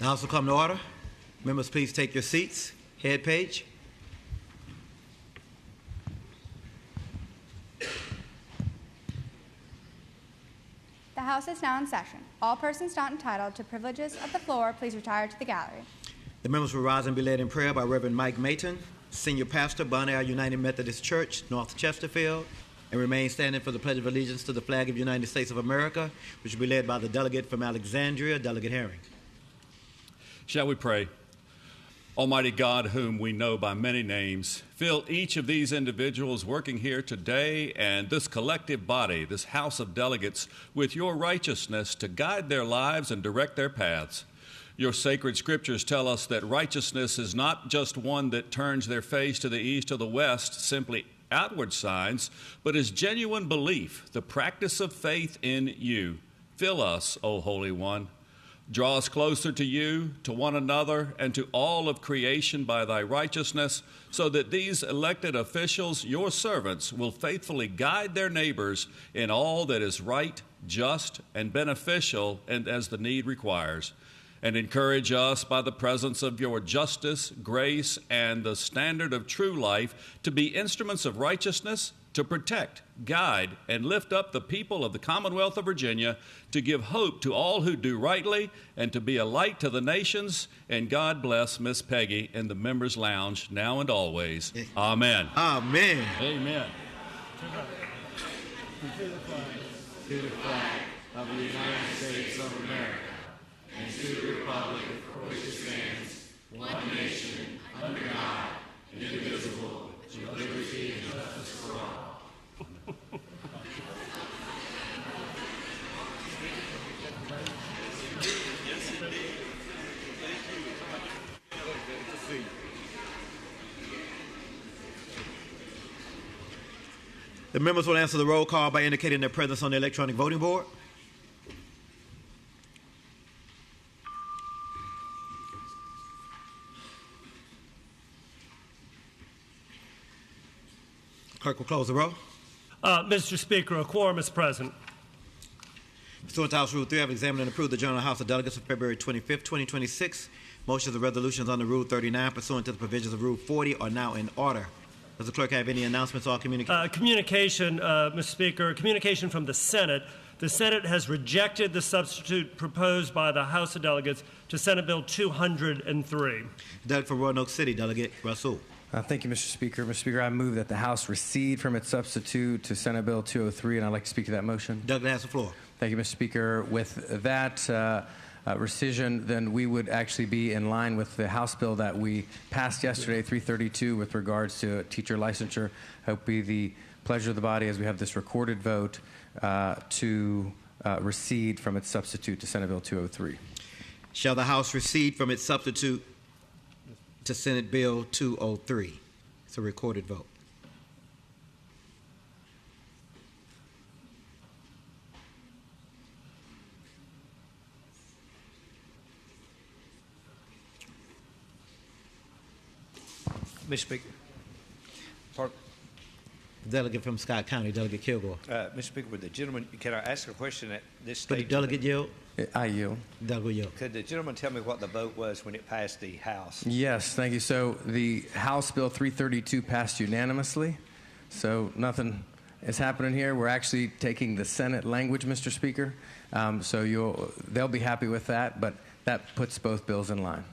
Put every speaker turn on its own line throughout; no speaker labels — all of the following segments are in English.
The House will come to order. Members, please take your seats. Head page.
The House is now in session. All persons not entitled to privileges of the floor, please retire to the gallery.
The members will rise and be led in prayer by Reverend Mike Mayton, Senior Pastor, Bonaire United Methodist Church, North Chesterfield, and remain standing for the Pledge of Allegiance to the flag of the United States of America, which will be led by the delegate from Alexandria, Delegate Herring.
Shall we pray? Almighty God, whom we know by many names, fill each of these individuals working here today and this collective body, this House of Delegates, with your righteousness to guide their lives and direct their paths. Your sacred scriptures tell us that righteousness is not just one that turns their face to the east or the west, simply outward signs, but is genuine belief, the practice of faith in you. Fill us, O Holy One. Draw us closer to you, to one another, and to all of creation by thy righteousness, so that these elected officials, your servants, will faithfully guide their neighbors in all that is right, just, and beneficial, and as the need requires. And encourage us by the presence of your justice, grace, and the standard of true life to be instruments of righteousness, to protect, guide, and lift up the people of the Commonwealth of Virginia, to give hope to all who do rightly, and to be a light to the nations. And God bless Miss Peggy in the Members' Lounge, now and always. Amen.
Amen.
Amen.
To the flag of the United States of America, and to the republic for which it stands, one nation, under God, indivisible, with liberty and justice for all. The members will answer the roll call by indicating their presence on the electronic voting board. Clerk will close the roll.
Mr. Speaker, a quorum is present.
Pursuant to House Rule 3, I have examined and approved the General House of Delegates of February 25, 2026. Motions and resolutions under Rule 39 pursuant to the provisions of Rule 40 are now in order. Does the clerk have any announcements or
communication? Mr. Speaker, communication from the Senate. The Senate has rejected the substitute proposed by the House of Delegates to Senate Bill 203.
Delegate from Roanoke City, Delegate Rasul.
Thank you, Mr. Speaker. Mr. Speaker, I move that the House recede from its substitute to Senate Bill 203, and I'd like to speak to that motion.
Delegate has the floor.
Thank you, Mr. Speaker. With that rescission, then we would actually be in line with the House bill that we passed yesterday, 332, with regards to teacher licensure. I hope it be the pleasure of the body, as we have this recorded vote, to recede from its substitute to Senate Bill 203.
Shall the House recede from its substitute to Senate Bill 203? It's a recorded vote.
Mr. Speaker. Pardon?
Delegate from Scott County, Delegate Kilgore.
Mr. Speaker, would the gentleman, can I ask a question at this stage?
Delegate yield?
I yield.
Delegate yield.
Could the gentleman tell me what the vote was when it passed the House?
Yes, thank you. So the House Bill 332 passed unanimously. So nothing is happening here. We're actually taking the Senate language, Mr. Speaker. So they'll be happy with that, but that puts both bills in line.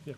Yeah.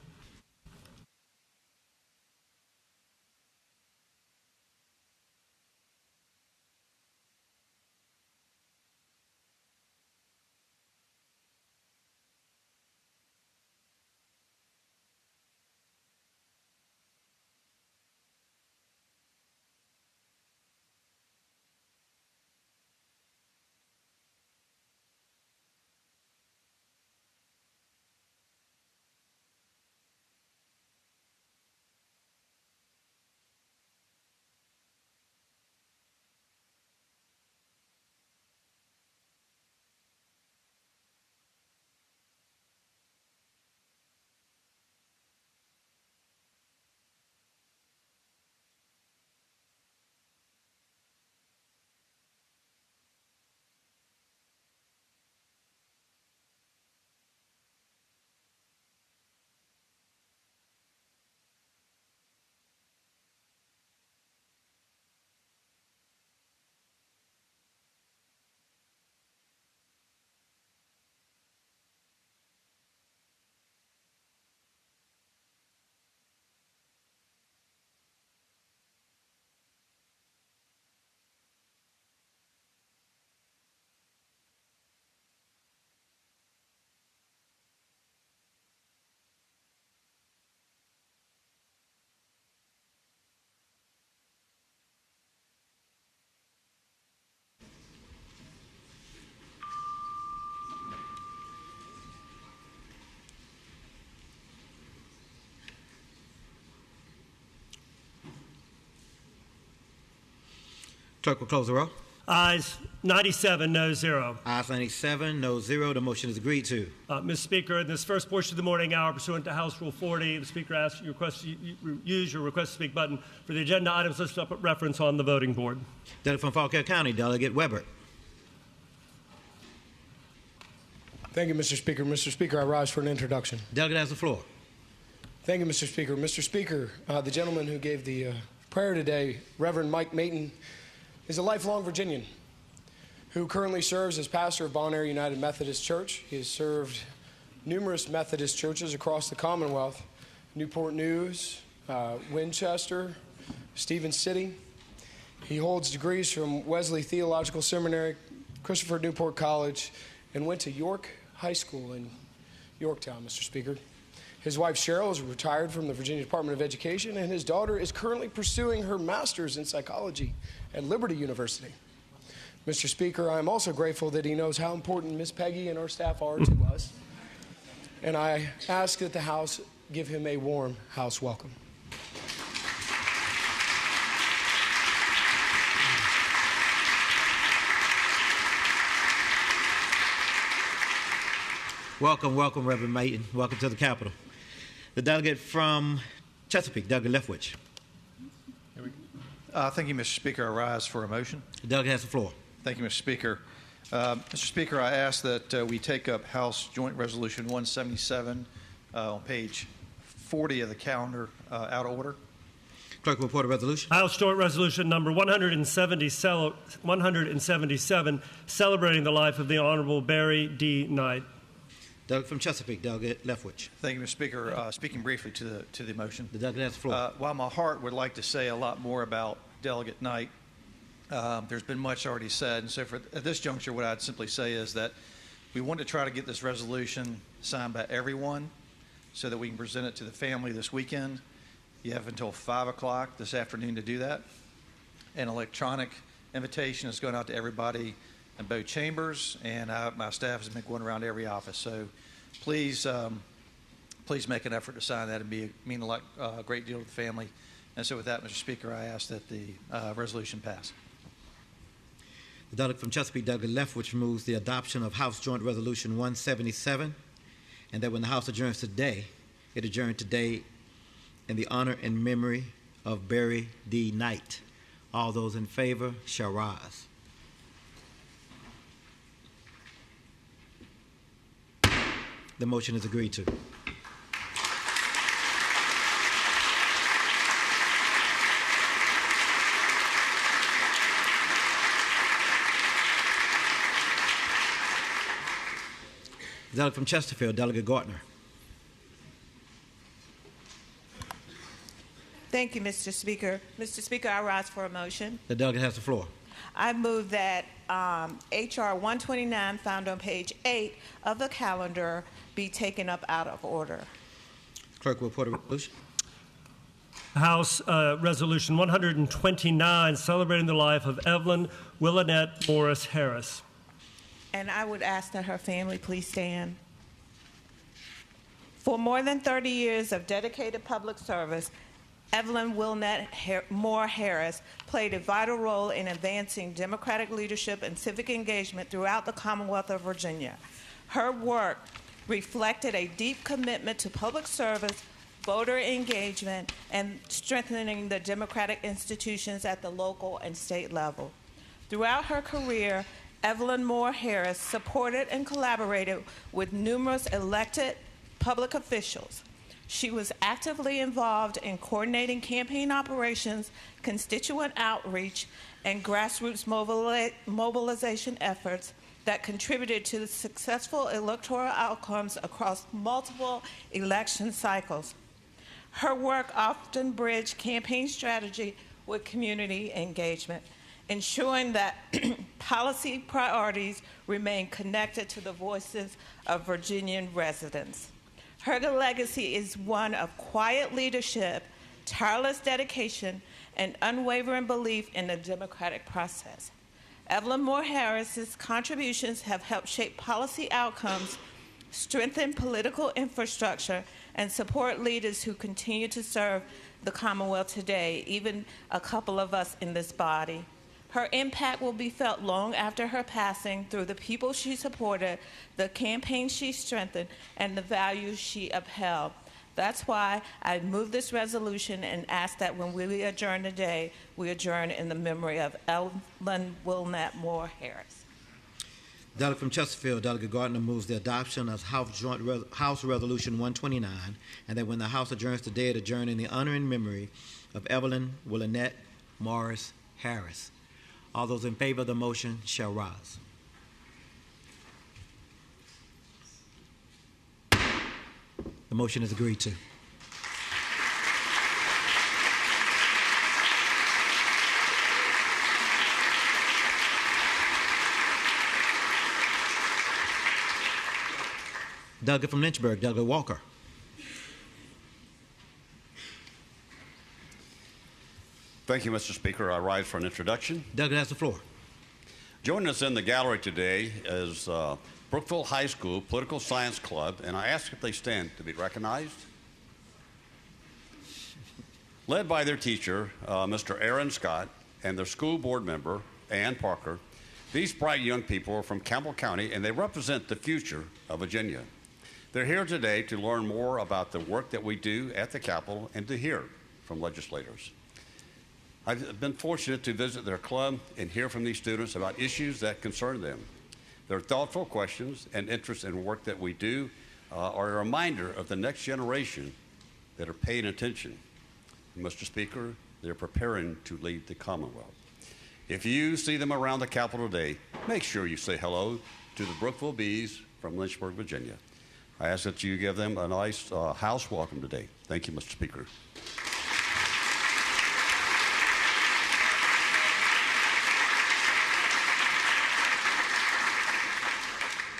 Clerk will close the roll.
Ayes 97, no 0.
Ayes 97, no 0. The motion is agreed to.
Mr. Speaker, in this first portion of the morning hour, pursuant to House Rule 40, the Speaker asks you use your request to speak button for the agenda items listed up at reference on the voting board.
Delegate from Fauquier County, Delegate Weber.
Thank you, Mr. Speaker. Mr. Speaker, I rise for an introduction.
Delegate has the floor.
Thank you, Mr. Speaker. Mr. Speaker, the gentleman who gave the prayer today, Reverend Mike Mayton, is a lifelong Virginian who currently serves as pastor of Bon Air United Methodist Church. He has served numerous Methodist churches across the Commonwealth, Newport News, Winchester, Stevens City. He holds degrees from Wesley Theological Seminary, Christopher Newport College, and went to York High School in Yorktown, Mr. Speaker. His wife, Cheryl, is retired from the Virginia Department of Education, and his daughter is currently pursuing her master's in psychology at Liberty University. Mr. Speaker, I am also grateful that he knows how important Miss Peggy and our staff are to us, and I ask that the House give him a warm House welcome.
Welcome, welcome, Reverend Mayton. Welcome to the Capitol. The delegate from Chesapeake, Delegate Leftwich.
Thank you, Mr. Speaker. I rise for a motion.
The delegate has the floor.
Thank you, Mr. Speaker. Mr. Speaker, I ask that we take up House Joint Resolution 177 on page 40 of the calendar out of order.
Clerk will report a resolution.
House Joint Resolution number 177, celebrating the life of the Honorable Barry D. Knight.
Delegate from Chesapeake, Delegate Leftwich.
Thank you, Mr. Speaker. Speaking briefly to the motion.
The delegate has the floor.
While my heart would like to say a lot more about Delegate Knight, there's been much already said. And so at this juncture, what I'd simply say is that we want to try to get this resolution signed by everyone so that we can present it to the family this weekend. You have until 5 o'clock this afternoon to do that. An electronic invitation is going out to everybody in both chambers, and my staff has been going around every office. So please make an effort to sign that. It'd mean a great deal to the family. And so with that, Mr. Speaker, I ask that the resolution pass.
The delegate from Chesapeake, Delegate Leftwich, moves the adoption of House Joint Resolution 177, and that when the House adjourns today, it adjourn today in the honor and memory of Barry D. Knight. All those in favor shall rise. The motion is agreed to. Delegate from Chesterfield, Delegate Gartner.
Thank you, Mr. Speaker. Mr. Speaker, I rise for a motion.
The delegate has the floor.
I move that H.R. 129, found on page 8 of the calendar, be taken up out of order.
Clerk will report a resolution.
House Resolution 129, celebrating the life of Evelyn Willanette Morris Harris.
And I would ask that her family please stand. For more than 30 years of dedicated public service, Evelyn Willanette Moore Harris played a vital role in advancing democratic leadership and civic engagement throughout the Commonwealth of Virginia. Her work reflected a deep commitment to public service, voter engagement, and strengthening the democratic institutions at the local and state level. Throughout her career, Evelyn Moore Harris supported and collaborated with numerous elected public officials. She was actively involved in coordinating campaign operations, constituent outreach, and grassroots mobilization efforts that contributed to the successful electoral outcomes across multiple election cycles. Her work often bridged campaign strategy with community engagement, ensuring that policy priorities remain connected to the voices of Virginian residents. Her legacy is one of quiet leadership, tireless dedication, and unwavering belief in the democratic process. Evelyn Moore Harris's contributions have helped shape policy outcomes, strengthen political infrastructure, and support leaders who continue to serve the Commonwealth today, even a couple of us in this body. Her impact will be felt long after her passing through the people she supported, the campaign she strengthened, and the values she upheld. That's why I move this resolution and ask that when we adjourn today, we adjourn in the memory of Evelyn Wilnett Moore Harris.
Delegate from Chesterfield, Delegate Gardner, moves the adoption of House Resolution 129, and that when the House adjourns today, it adjourn in the honor and memory of Evelyn Wilnett Morris Harris. All those in favor of the motion shall rise. The motion is agreed to. Delegate from Lynchburg, Delegate Walker.
Thank you, Mr. Speaker. I rise for an introduction.
Delegate has the floor.
Joining us in the gallery today is Brookville High School Political Science Club, and I ask if they stand to be recognized. Led by their teacher, Mr. Aaron Scott, and their school board member, Ann Parker, these bright young people are from Campbell County, and they represent the future of Virginia. They're here today to learn more about the work that we do at the Capitol and to hear from legislators. I've been fortunate to visit their club and hear from these students about issues that concern them. Their thoughtful questions and interest in work that we do are a reminder of the next generation that are paying attention. Mr. Speaker, they're preparing to lead the Commonwealth. If you see them around the Capitol today, make sure you say hello to the Brookville Bees from Lynchburg, Virginia. I ask that you give them a nice house welcome today. Thank you, Mr. Speaker.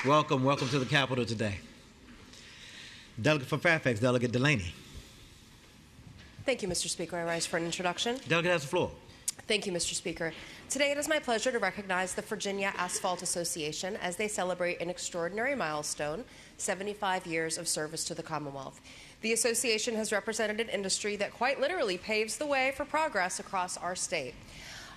Welcome to the Capitol today. Delegate from Fairfax, Delegate Delaney.
Thank you, Mr. Speaker. I rise for an introduction.
Delegate has the floor.
Thank you, Mr. Speaker. Today it is my pleasure to recognize the Virginia Asphalt Association as they celebrate an extraordinary milestone, 75 years of service to the Commonwealth. The association has represented an industry that quite literally paves the way for progress across our state.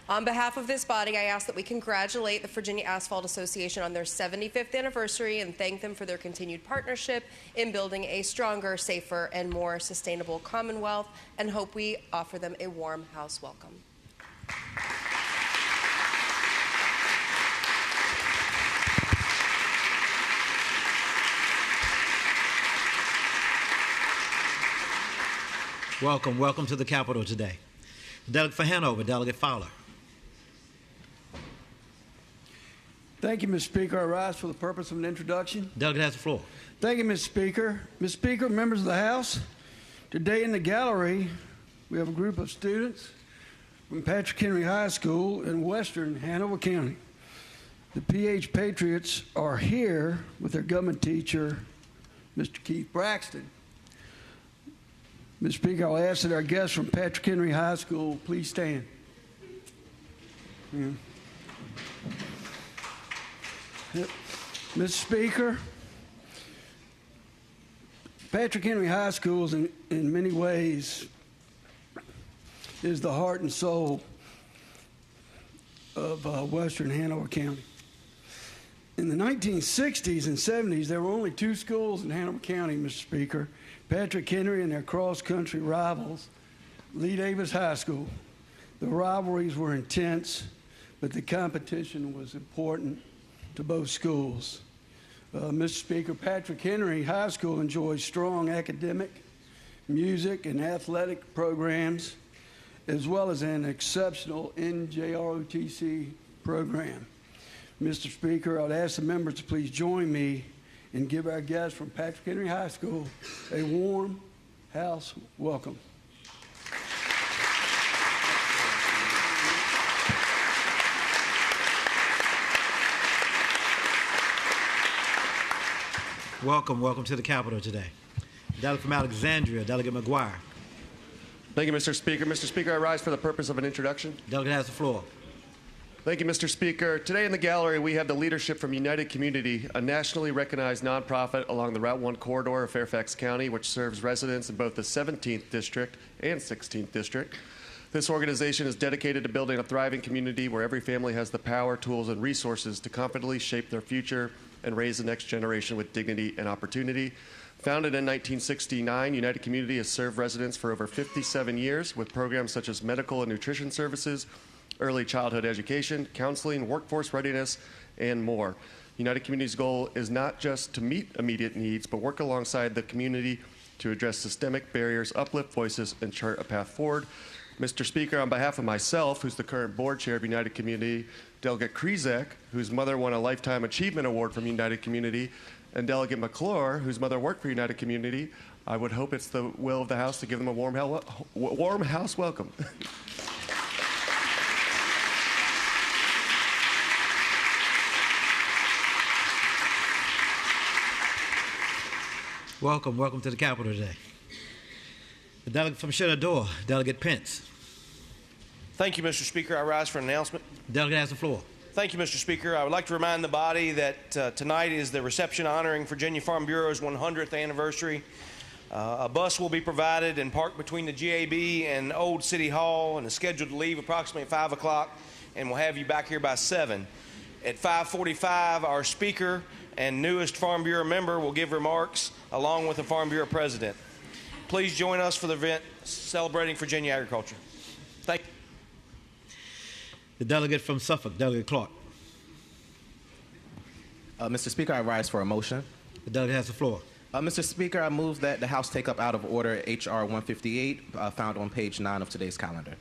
On behalf of this body, I ask that we congratulate the Virginia Asphalt Association on their 75th anniversary and thank them for their continued partnership in building a stronger, safer, and more sustainable Commonwealth, and hope we offer them a warm house welcome.
Welcome to the Capitol today. Delegate for Hanover, Delegate Fowler.
Thank you, Mr. Speaker. I rise for the purpose of an introduction.
Delegate has the floor.
Thank you, Mr. Speaker. Mr. Speaker, members of the House, today in the gallery, we have a group of students from Patrick Henry High School in western Hanover County. The PH Patriots are here with their government teacher, Mr. Keith Braxton. Mr. Speaker, I'll ask that our guests from Patrick Henry High School please stand. Yeah. Mr. Speaker, Patrick Henry High School is in many ways is the heart and soul of western Hanover County. In the 1960s and 70s, there were only two schools in Hanover County, Mr. Speaker, Patrick Henry and their cross-country rivals, Lee Davis High School. The rivalries were intense, but the competition was important to both schools. Mr. Speaker, Patrick Henry High School enjoys strong academic, music, and athletic programs, as well as an exceptional NJROTC program. Mr. Speaker, I'd ask the members to please join me and give our guests from Patrick Henry High School a warm house welcome.
Welcome to the Capitol today. Delegate from Alexandria, Delegate McGuire.
Thank you, Mr. Speaker. Mr. Speaker, I rise for the purpose of an introduction.
Delegate has the floor.
Thank you, Mr. Speaker. Today in the gallery, we have the leadership from United Community, a nationally recognized nonprofit along the Route 1 corridor of Fairfax County, which serves residents in both the 17th District and 16th District. This organization is dedicated to building a thriving community where every family has the power, tools, and resources to confidently shape their future and raise the next generation with dignity and opportunity. Founded in 1969, United Community has served residents for over 57 years with programs such as medical and nutrition services, early childhood education, counseling, workforce readiness, and more. United Community's goal is not just to meet immediate needs, but work alongside the community to address systemic barriers, uplift voices, and chart a path forward. Mr. Speaker, on behalf of myself, who's the current board chair of United Community, Delegate Krizak, whose mother won a Lifetime Achievement Award from United Community, and Delegate McClure, whose mother worked for United Community, I would hope it's the will of the House to give them a warm House welcome.
Welcome to the Capitol today. The delegate from Shenandoah, Delegate Pence.
Thank you, Mr. Speaker. I rise for an announcement.
The delegate has the floor.
Thank you, Mr. Speaker. I would like to remind the body that tonight is the reception honoring Virginia Farm Bureau's 100th anniversary. A bus will be provided and parked between the GAB and Old City Hall and is scheduled to leave approximately at 5 o'clock, and we'll have you back here by 7. At 5:45, our Speaker and newest Farm Bureau member will give remarks along with the Farm Bureau President. Please join us for the event celebrating Virginia agriculture. Thank you.
The delegate from Suffolk, Delegate Clark.
Mr. Speaker, I rise for a motion.
The delegate has the floor.
Mr. Speaker, I move that the House take up out of order H.R. 158, found on page 9 of today's calendar.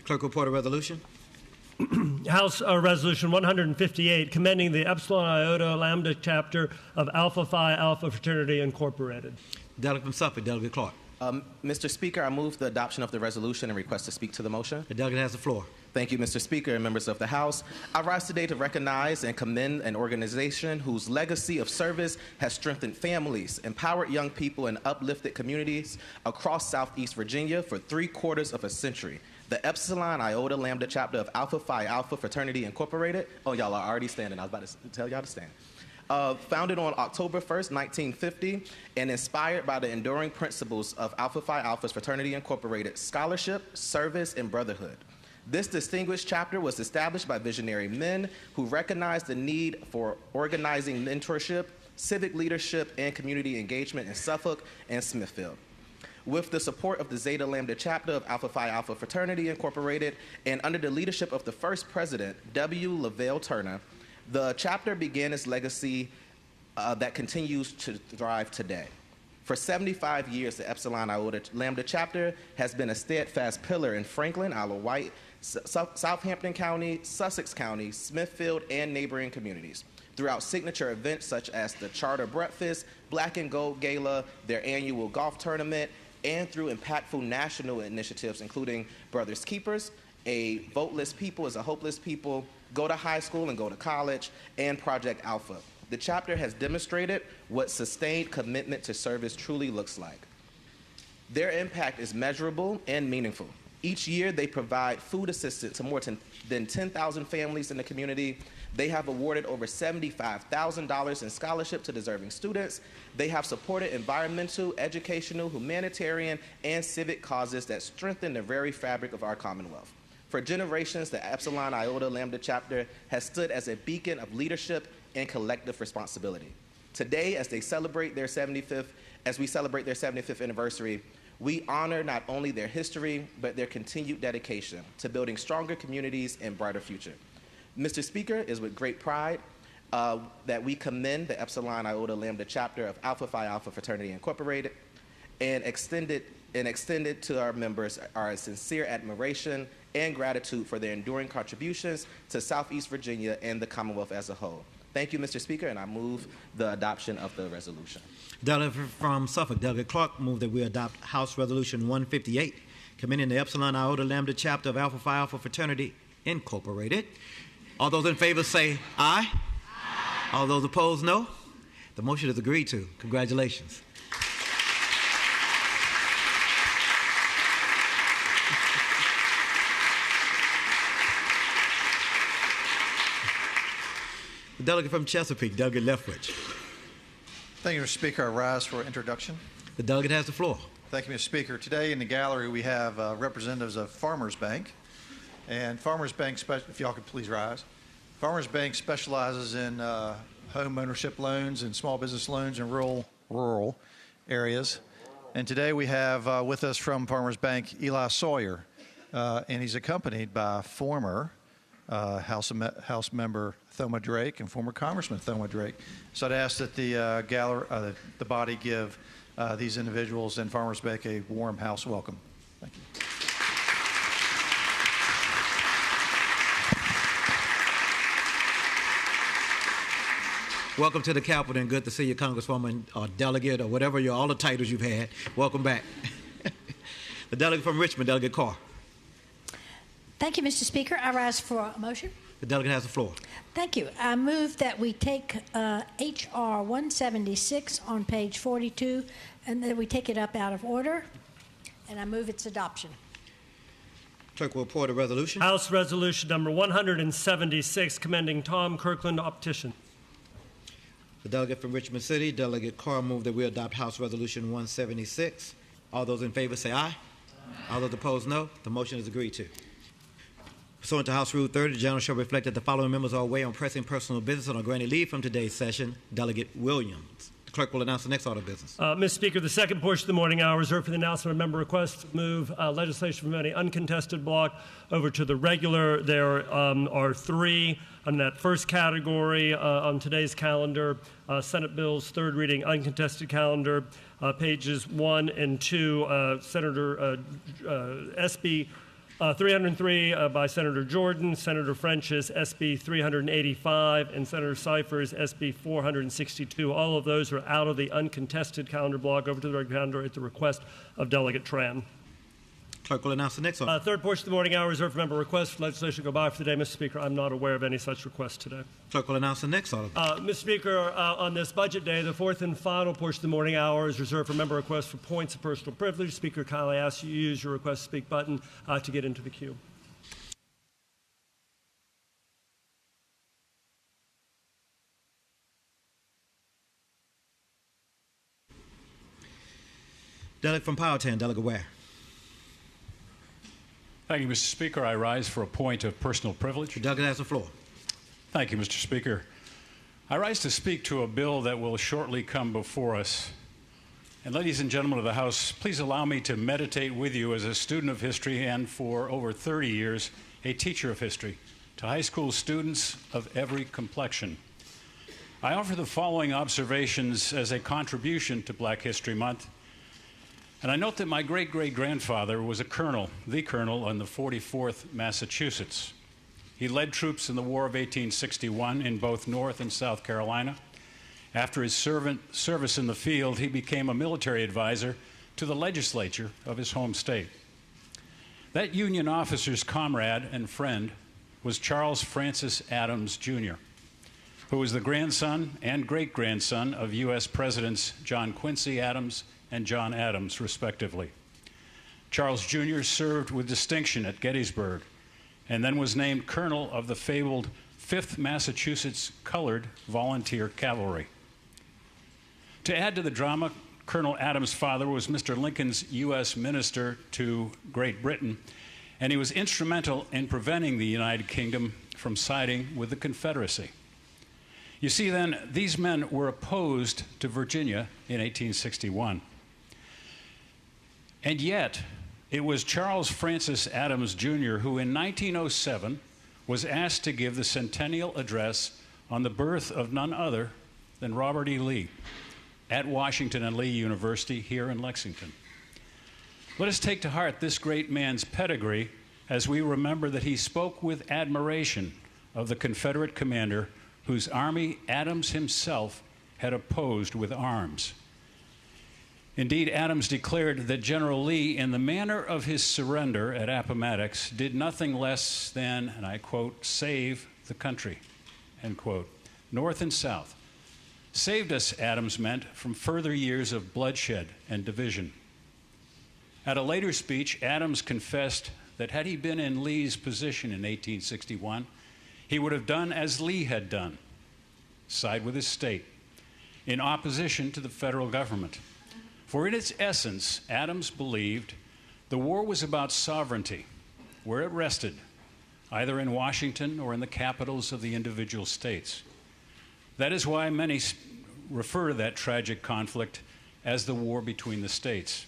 Clerk, report a resolution.
House Resolution 158, commending the Epsilon Iota Lambda chapter of Alpha Phi Alpha Fraternity Incorporated.
Delegate from Suffolk, Delegate Clark.
Mr. Speaker, I move the adoption of the resolution and request to speak to the motion.
The delegate has the floor.
Thank you, Mr. Speaker and members of the House. I rise today to recognize and commend an organization whose legacy of service has strengthened families, empowered young people, and uplifted communities across Southeast Virginia for 3/4 of a century. The Epsilon Iota Lambda chapter of Alpha Phi Alpha Fraternity Incorporated. Oh, y'all are already standing. I was about to tell y'all to stand. Founded on October 1st, 1950, and inspired by the enduring principles of Alpha Phi Alpha Fraternity Incorporated: scholarship, service, and brotherhood. This distinguished chapter was established by visionary men who recognized the need for organizing mentorship, civic leadership, and community engagement in Suffolk and Smithfield. With the support of the Zeta Lambda chapter of Alpha Phi Alpha Fraternity Incorporated and under the leadership of the first president, W. Lavelle Turner, the chapter began its legacy that continues to thrive today. For 75 years, the Epsilon Iota Lambda chapter has been a steadfast pillar in Franklin, Isle of Wight, Southampton County, Sussex County, Smithfield, and neighboring communities. Throughout signature events such as the Charter Breakfast, Black and Gold Gala, their annual golf tournament, and through impactful national initiatives including Brothers Keepers, A Voteless People is a Hopeless People, Go to High School and Go to College, and Project Alpha. The chapter has demonstrated what sustained commitment to service truly looks like. Their impact is measurable and meaningful. Each year, they provide food assistance to more than 10,000 families in the community. They have awarded over $75,000 in scholarship to deserving students. They have supported environmental, educational, humanitarian, and civic causes that strengthen the very fabric of our Commonwealth. For generations, the Epsilon Iota Lambda chapter has stood as a beacon of leadership and collective responsibility. Today, as we celebrate their 75th anniversary, we honor not only their history, but their continued dedication to building stronger communities and brighter future. Mr. Speaker, it is with great pride that we commend the Epsilon Iota Lambda chapter of Alpha Phi Alpha Fraternity Incorporated and extended to our members our sincere admiration and gratitude for their enduring contributions to Southeast Virginia and the Commonwealth as a whole. Thank you, Mr. Speaker, and I move the adoption of the resolution.
Delegate from Suffolk, Delegate Clark, move that we adopt House Resolution 158, commending the Epsilon Iota Lambda chapter of Alpha Phi Alpha Fraternity Incorporated. All those in favor say aye. Aye. All those opposed, no. The motion is agreed to. Congratulations. The delegate from Chesapeake, Delegate Lethbridge.
Thank you, Mr. Speaker. I rise for introduction.
The delegate has the floor.
Thank you, Mr. Speaker. Today in the gallery we have representatives of Farmers Bank. And Farmers Bank, if y'all could please rise. Farmers Bank specializes in home ownership loans and small business loans in rural areas. And today we have with us from Farmers Bank Eli Sawyer, and he's accompanied by former House member Thoma Drake and former Congressman Thoma Drake. So I'd ask that the body give these individuals and Farmers Bank a warm House welcome. Thank you.
Welcome to the Capitol, and good to see you, Congresswoman, or delegate, or whatever all the titles you've had. Welcome back. The delegate from Richmond, Delegate Carr.
Thank you, Mr. Speaker. I rise for a motion.
The delegate has the floor.
Thank you. I move that we take H.R. 176 on page 42, and that we take it up out of order, and I move its adoption.
Clerk will report a resolution.
House Resolution number 176, commending Tom Kirkland, optician.
The delegate from Richmond City, Delegate Carr, move that we adopt House Resolution 176. All those in favor say aye. All those opposed, no. The motion is agreed to. Pursuant to House Rule 30, the General shall reflect that the following members are away on pressing personal business and are granted leave from today's session. Delegate Williams. The clerk will announce the next order of business.
Mr. Speaker, the second portion of the morning hour is reserved for the announcement of member requests to move legislation from any uncontested block over to the regular. There are three on that first category on today's calendar. Senate bills, third reading, uncontested calendar, pages 1 and 2, Senator SB 303 by Senator Jordan, Senator French's SB 385, and Senator Cypher's SB 462. All of those are out of the uncontested calendar block over to the regular calendar at the request of Delegate Tran.
Clerk will announce the next order.
Third portion of the morning hour reserved for member requests for legislation to go by for the day. Mr. Speaker, I'm not aware of any such requests today.
Clerk will announce the next order.
Mr. Speaker, on this budget day, the fourth and final portion of the morning hour is reserved for member requests for points of personal privilege. Speaker, kindly ask you to use your request to speak button to get into the queue.
Delegate from Powhatan, Delegate Ware.
Thank you, Mr. Speaker. I rise for a point of personal privilege.
The delegate has the floor.
Thank you, Mr. Speaker. I rise to speak to a bill that will shortly come before us. And ladies and gentlemen of the House, please allow me to meditate with you as a student of history and for over 30 years, a teacher of history to high school students of every complexion. I offer the following observations as a contribution to Black History Month. And I note that my great-great-grandfather was a colonel, the colonel on the 44th Massachusetts. He led troops in the War of 1861 in both North and South Carolina. After his service in the field, he became a military advisor to the legislature of his home state. That Union officer's comrade and friend was Charles Francis Adams, Jr., who was the grandson and great-grandson of U.S. Presidents John Quincy Adams and John Adams, respectively. Charles Jr. served with distinction at Gettysburg and then was named colonel of the fabled 5th Massachusetts Colored Volunteer Cavalry. To add to the drama, Colonel Adams' father was Mr. Lincoln's U.S. minister to Great Britain, and he was instrumental in preventing the United Kingdom from siding with the Confederacy. You see, then, these men were opposed to Virginia in 1861. And yet, it was Charles Francis Adams, Jr., who in 1907 was asked to give the centennial address on the birth of none other than Robert E. Lee at Washington and Lee University here in Lexington. Let us take to heart this great man's pedigree as we remember that he spoke with admiration of the Confederate commander whose army Adams himself had opposed with arms. Indeed, Adams declared that General Lee, in the manner of his surrender at Appomattox, did nothing less than, and I quote, save the country, end quote, North and South. Saved us, Adams meant, from further years of bloodshed and division. At a later speech, Adams confessed that had he been in Lee's position in 1861, he would have done as Lee had done, side with his state, in opposition to the federal government. For in its essence, Adams believed the war was about sovereignty, where it rested, either in Washington or in the capitals of the individual states. That is why many refer to that tragic conflict as the war between the states.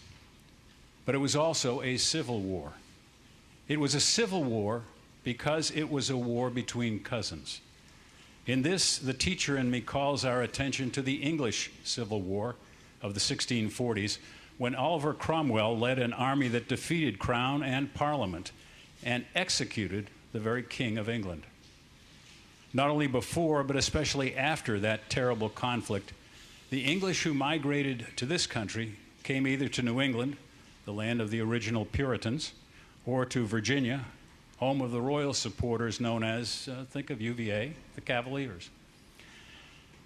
But it was also a civil war. It was a civil war because it was a war between cousins. In this, the teacher in me calls our attention to the English Civil War of the 1640s, when Oliver Cromwell led an army that defeated Crown and Parliament and executed the very King of England. Not only before, but especially after that terrible conflict, the English who migrated to this country came either to New England, the land of the original Puritans, or to Virginia, home of the royal supporters known as, think of UVA, the Cavaliers.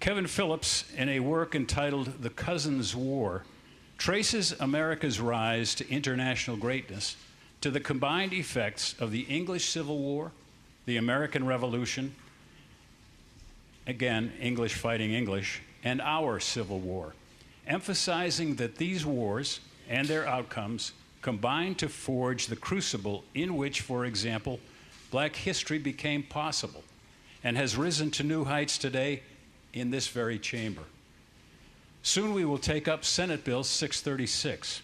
Kevin Phillips, in a work entitled The Cousins' War, traces America's rise to international greatness to the combined effects of the English Civil War, the American Revolution, again, English fighting English, and our Civil War, emphasizing that these wars and their outcomes combined to forge the crucible in which, for example, black history became possible and has risen to new heights today in this very chamber. Soon we will take up Senate Bill 636,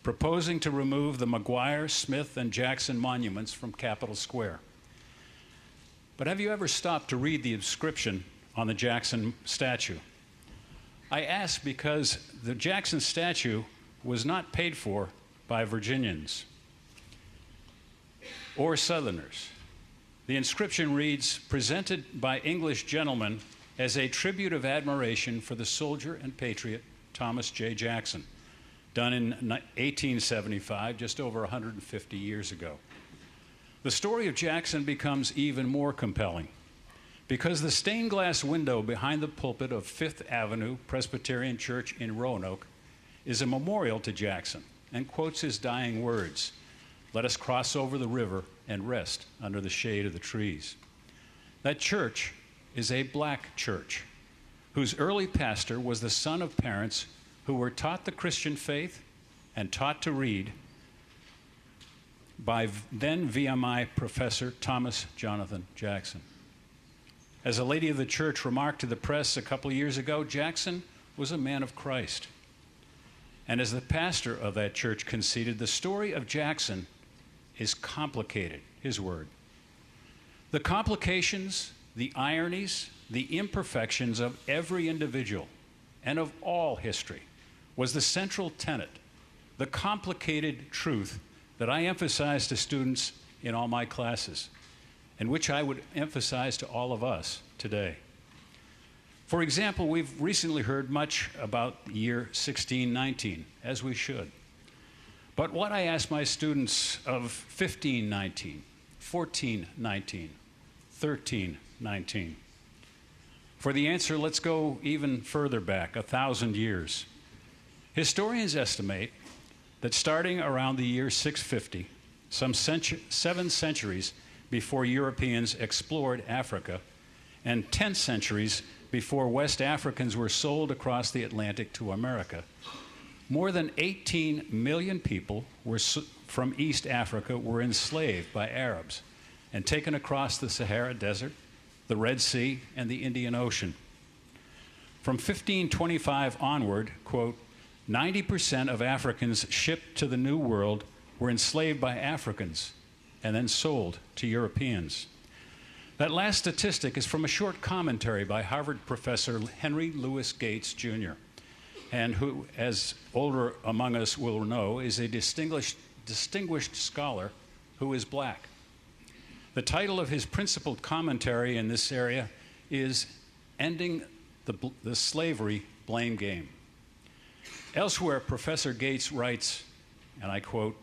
proposing to remove the McGuire, Smith, and Jackson monuments from Capitol Square. But have you ever stopped to read the inscription on the Jackson statue? I ask because the Jackson statue was not paid for by Virginians or Southerners. The inscription reads, "Presented by English gentlemen as a tribute of admiration for the soldier and patriot Thomas J. Jackson," done in 1875, just over 150 years ago. The story of Jackson becomes even more compelling because the stained glass window behind the pulpit of Fifth Avenue Presbyterian Church in Roanoke is a memorial to Jackson and quotes his dying words, "Let us cross over the river and rest under the shade of the trees." That church is a black church whose early pastor was the son of parents who were taught the Christian faith and taught to read by then VMI professor Thomas Jonathan Jackson. As a lady of the church remarked to the press a couple of years ago, Jackson was a man of Christ. And as the pastor of that church conceded, the story of Jackson is complicated, his word. The complications, the ironies, the imperfections of every individual and of all history was the central tenet, the complicated truth that I emphasize to students in all my classes, and which I would emphasize to all of us today. For example, we've recently heard much about the year 1619, as we should. But what I ask my students of 1519, 1419, 1319? For the answer, let's go even further back, 1,000 years. Historians estimate that starting around the year 650, some 7 centuries before Europeans explored Africa, and 10 centuries before West Africans were sold across the Atlantic to America, more than 18 million people from East Africa were enslaved by Arabs and taken across the Sahara Desert, the Red Sea, and the Indian Ocean. From 1525 onward, quote, 90% of Africans shipped to the New World were enslaved by Africans and then sold to Europeans. That last statistic is from a short commentary by Harvard professor Henry Louis Gates, Jr., and who, as older among us will know, is a distinguished scholar who is black. The title of his principal commentary in this area is Ending the Slavery Blame Game. Elsewhere, Professor Gates writes, and I quote,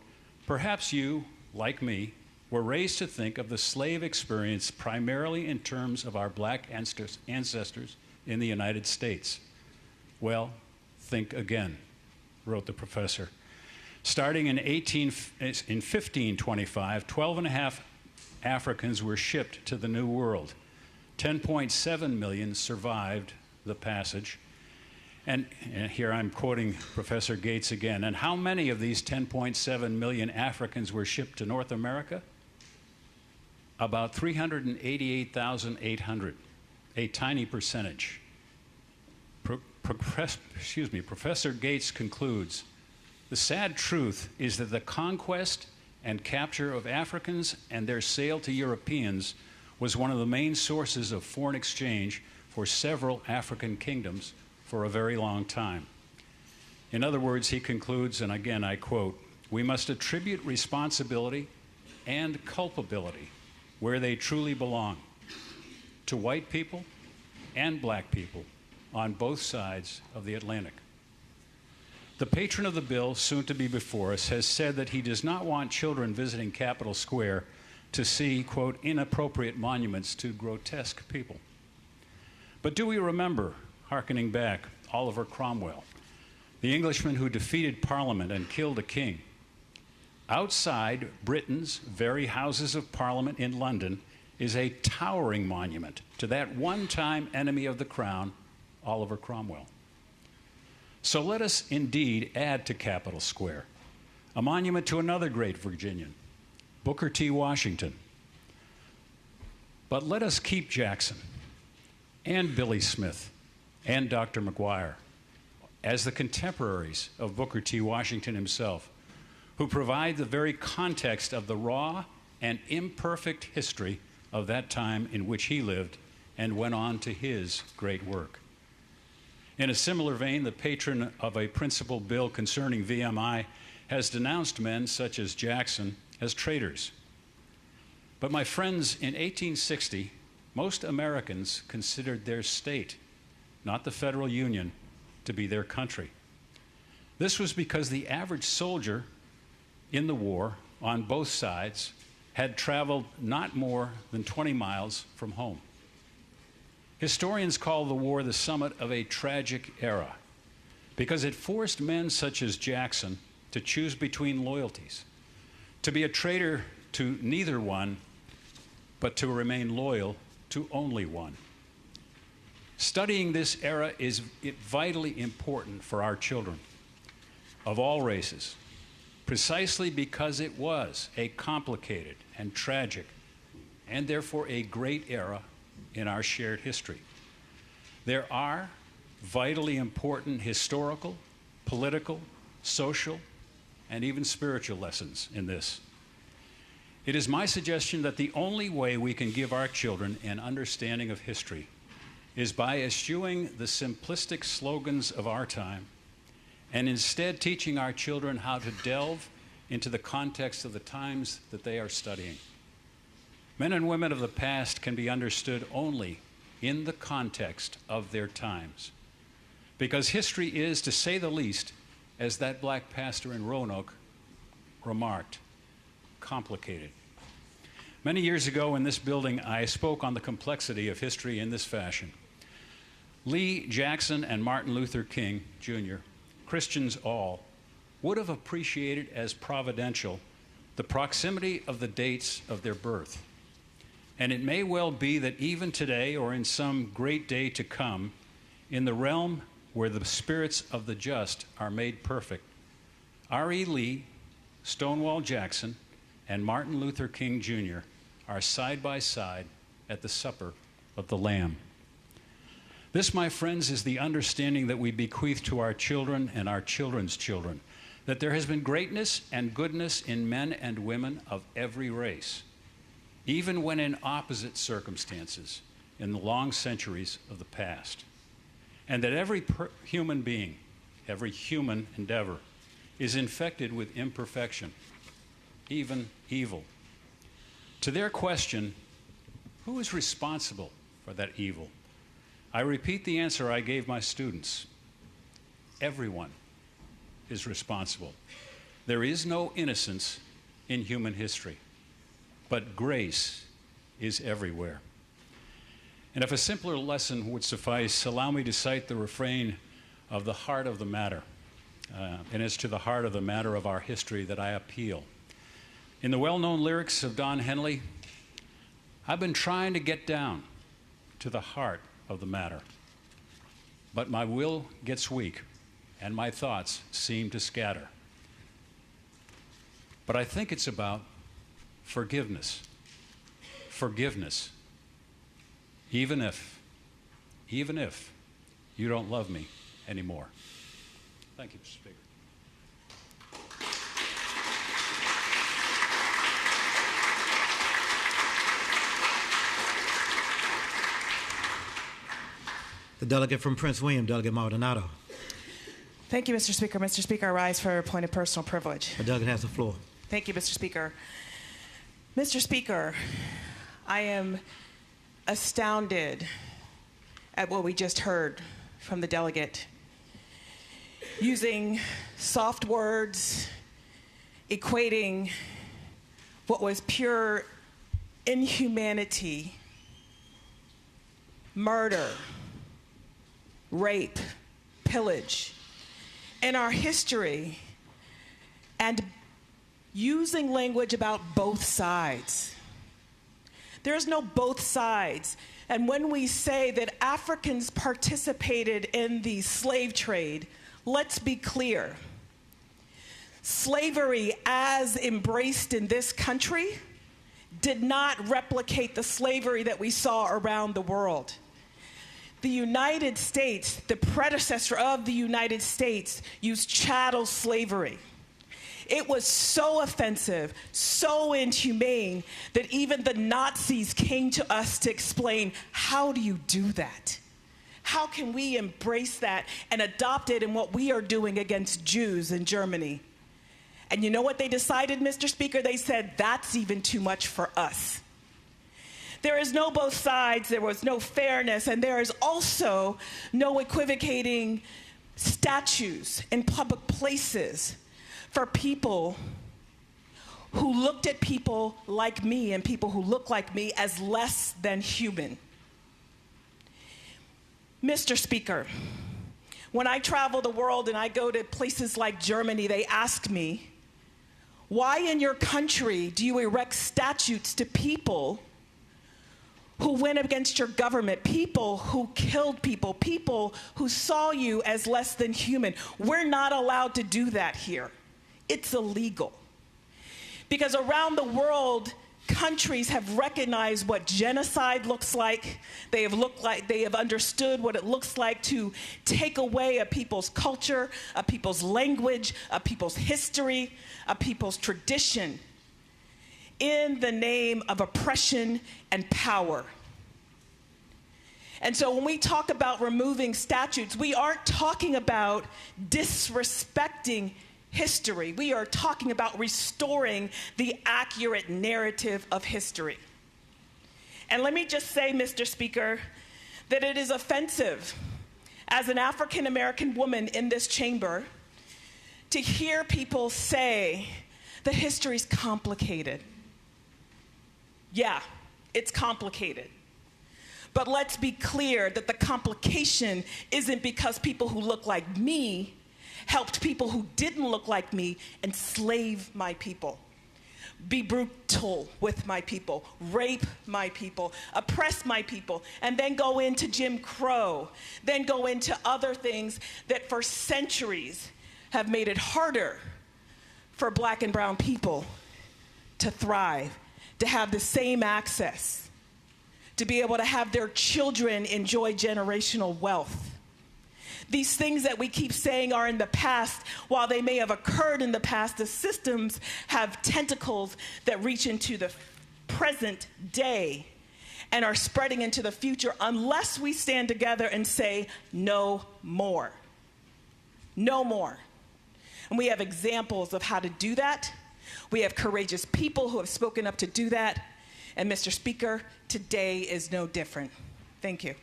"Perhaps you, like me, were raised to think of the slave experience primarily in terms of our black ancestors in the United States. Well, think again," wrote the professor. Starting in 1525, 12.5 Africans were shipped to the New World. 10.7 million survived the passage. And here I'm quoting Professor Gates again. And how many of these 10.7 million Africans were shipped to North America? About 388,800, a tiny percentage. Professor Gates concludes, the sad truth is that the conquest and capture of Africans and their sale to Europeans was one of the main sources of foreign exchange for several African kingdoms for a very long time. In other words, he concludes, and again I quote, we must attribute responsibility and culpability where they truly belong, to white people and black people on both sides of the Atlantic. The patron of the bill, soon to be before us, has said that he does not want children visiting Capitol Square to see, quote, inappropriate monuments to grotesque people. But do we remember, hearkening back, Oliver Cromwell, the Englishman who defeated Parliament and killed a king? Outside Britain's very Houses of Parliament in London is a towering monument to that one-time enemy of the crown, Oliver Cromwell. So let us indeed add to Capitol Square a monument to another great Virginian, Booker T. Washington. But let us keep Jackson and Billy Smith and Dr. McGuire as the contemporaries of Booker T. Washington himself, who provide the very context of the raw and imperfect history of that time in which he lived and went on to his great work. In a similar vein, the patron of a principal bill concerning VMI has denounced men such as Jackson as traitors. But my friends, in 1860, most Americans considered their state, not the federal union, to be their country. This was because the average soldier in the war on both sides had traveled not more than 20 miles from home. Historians call the war the summit of a tragic era because it forced men such as Jackson to choose between loyalties, to be a traitor to neither one, but to remain loyal to only one. Studying this era is vitally important for our children of all races, precisely because it was a complicated and tragic, and therefore a great era in our shared history. There are vitally important historical, political, social, and even spiritual lessons in this. It is my suggestion that the only way we can give our children an understanding of history is by eschewing the simplistic slogans of our time and instead teaching our children how to delve into the context of the times that they are studying. Men and women of the past can be understood only in the context of their times, because history is, to say the least, as that black pastor in Roanoke remarked, complicated. Many years ago in this building, I spoke on the complexity of history in this fashion. Lee, Jackson, and Martin Luther King, Jr., Christians all, would have appreciated as providential the proximity of the dates of their birth. And it may well be that even today, or in some great day to come, in the realm where the spirits of the just are made perfect, R.E. Lee, Stonewall Jackson, and Martin Luther King Jr. are side by side at the supper of the Lamb. This, my friends, is the understanding that we bequeath to our children and our children's children, that there has been greatness and goodness in men and women of every race, even when in opposite circumstances in the long centuries of the past, and that every human being, every human endeavor, is infected with imperfection, even evil. To their question, who is responsible for that evil? I repeat the answer I gave my students. Everyone is responsible. There is no innocence in human history, but grace is everywhere. And if a simpler lesson would suffice, allow me to cite the refrain of the heart of the matter. And it's to the heart of the matter of our history that I appeal. In the well-known lyrics of Don Henley, I've been trying to get down to the heart of the matter. but my will gets weak and my thoughts seem to scatter. But I think it's about forgiveness. Forgiveness. Even if you don't love me anymore. Thank you, Mr. Speaker.
The delegate from Prince William, Delegate Maldonado.
Thank you, Mr. Speaker. Mr. Speaker, I rise for a point of personal privilege.
The delegate has the floor.
Thank you, Mr. Speaker. Mr. Speaker, I am astounded at what we just heard from the delegate. Using soft words, equating what was pure inhumanity, murder, rape, pillage in our history, and using language about both sides. There's no both sides. And when we say that Africans participated in the slave trade, let's be clear. Slavery, as embraced in this country, did not replicate the slavery that we saw around the world. The United States, the predecessor of the United States, used chattel slavery. It was so offensive, so inhumane, that even the Nazis came to us to explain, how do you do that? How can we embrace that and adopt it in what we are doing against Jews in Germany? And you know what they decided, Mr. Speaker? They said, that's even too much for us. There is no both sides, there was no fairness, and there is also no equivocating statues in public places for people who looked at people like me and people who look like me as less than human. Mr. Speaker, when I travel the world and I go to places like Germany, they ask me, why in your country do you erect statues to people who went against your government, people who killed people, people who saw you as less than human? We're not allowed to do that here. It's illegal. Because around the world, countries have recognized what genocide looks like. They have understood what it looks like to take away a people's culture, a people's language, a people's history, a people's tradition in the name of oppression and power. And so when we talk about removing statutes, we aren't talking about disrespecting history. We are talking about restoring the accurate narrative of history. And let me just say, Mr. Speaker, that it is offensive as an African American woman in this chamber to hear people say that history's complicated. Yeah, it's complicated. But let's be clear that the complication isn't because people who look like me helped people who didn't look like me enslave my people, be brutal with my people, rape my people, oppress my people, and then go into Jim Crow, then go into other things that for centuries have made it harder for black and brown people to thrive, to have the same access, to be able to have their children enjoy generational wealth. These things that we keep saying are in the past, while they may have occurred in the past, the systems have tentacles that reach into the present day and are spreading into the future unless we stand together and say, no more. No more. And we have examples of how to do that. We have courageous people who have spoken up to do that. And Mr. Speaker, today is no different. Thank you.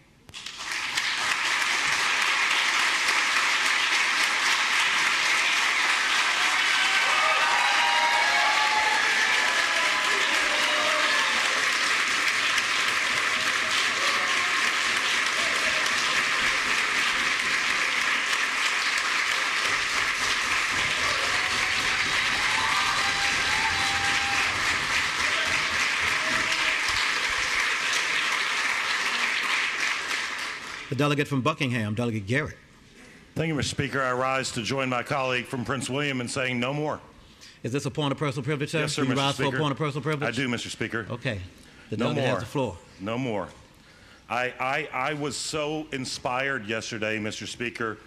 The delegate from Buckingham, Delegate Garrett.
Thank you, Mr. Speaker. I rise to join my colleague from Prince William in saying no more.
Is this a point of personal privilege, sir?
Yes, sir,
Do you
Mr.
rise
Speaker.
for a point of personal privilege?
I do, Mr. Speaker.
Okay. The
No
delegate
more.
has the floor.
No more. I was so inspired yesterday, Mr. Speaker,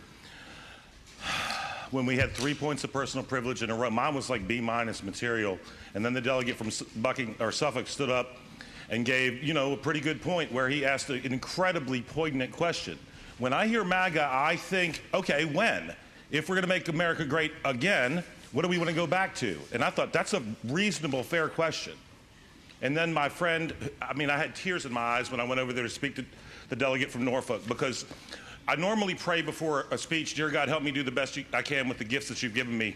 when we had 3 points of personal privilege in a row. Mine was like B- material. And then the delegate from Suffolk stood up and gave, a pretty good point where he asked an incredibly poignant question. When I hear MAGA, I think, okay, when? If we're going to make America great again, what do we want to go back to? And I thought that's a reasonable, fair question. And then my friend, I had tears in my eyes when I went over there to speak to the delegate from Norfolk, because I normally pray before a speech, dear God, help me do the best I can with the gifts that you've given me.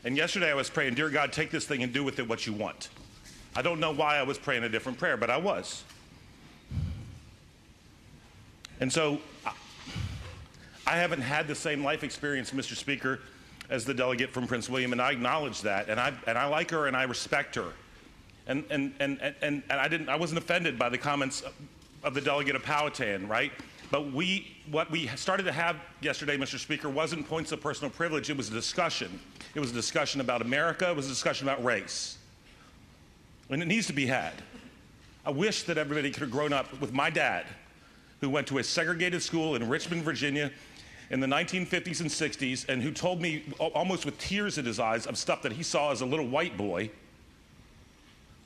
And yesterday I was praying, dear God, take this thing and do with it what you want. I don't know why I was praying a different prayer, but I was. And so I haven't had the same life experience, Mr. Speaker, as the delegate from Prince William, and I acknowledge that, and I like her and I respect her. And I wasn't offended by the comments of the delegate of Powhatan, right? But what we started to have yesterday, Mr. Speaker, wasn't points of personal privilege. It was a discussion. It was a discussion about America. It was a discussion about race. And it needs to be had. I wish that everybody could have grown up with my dad, who went to a segregated school in Richmond, Virginia in the 1950s and 60s, and who told me almost with tears in his eyes of stuff that he saw as a little white boy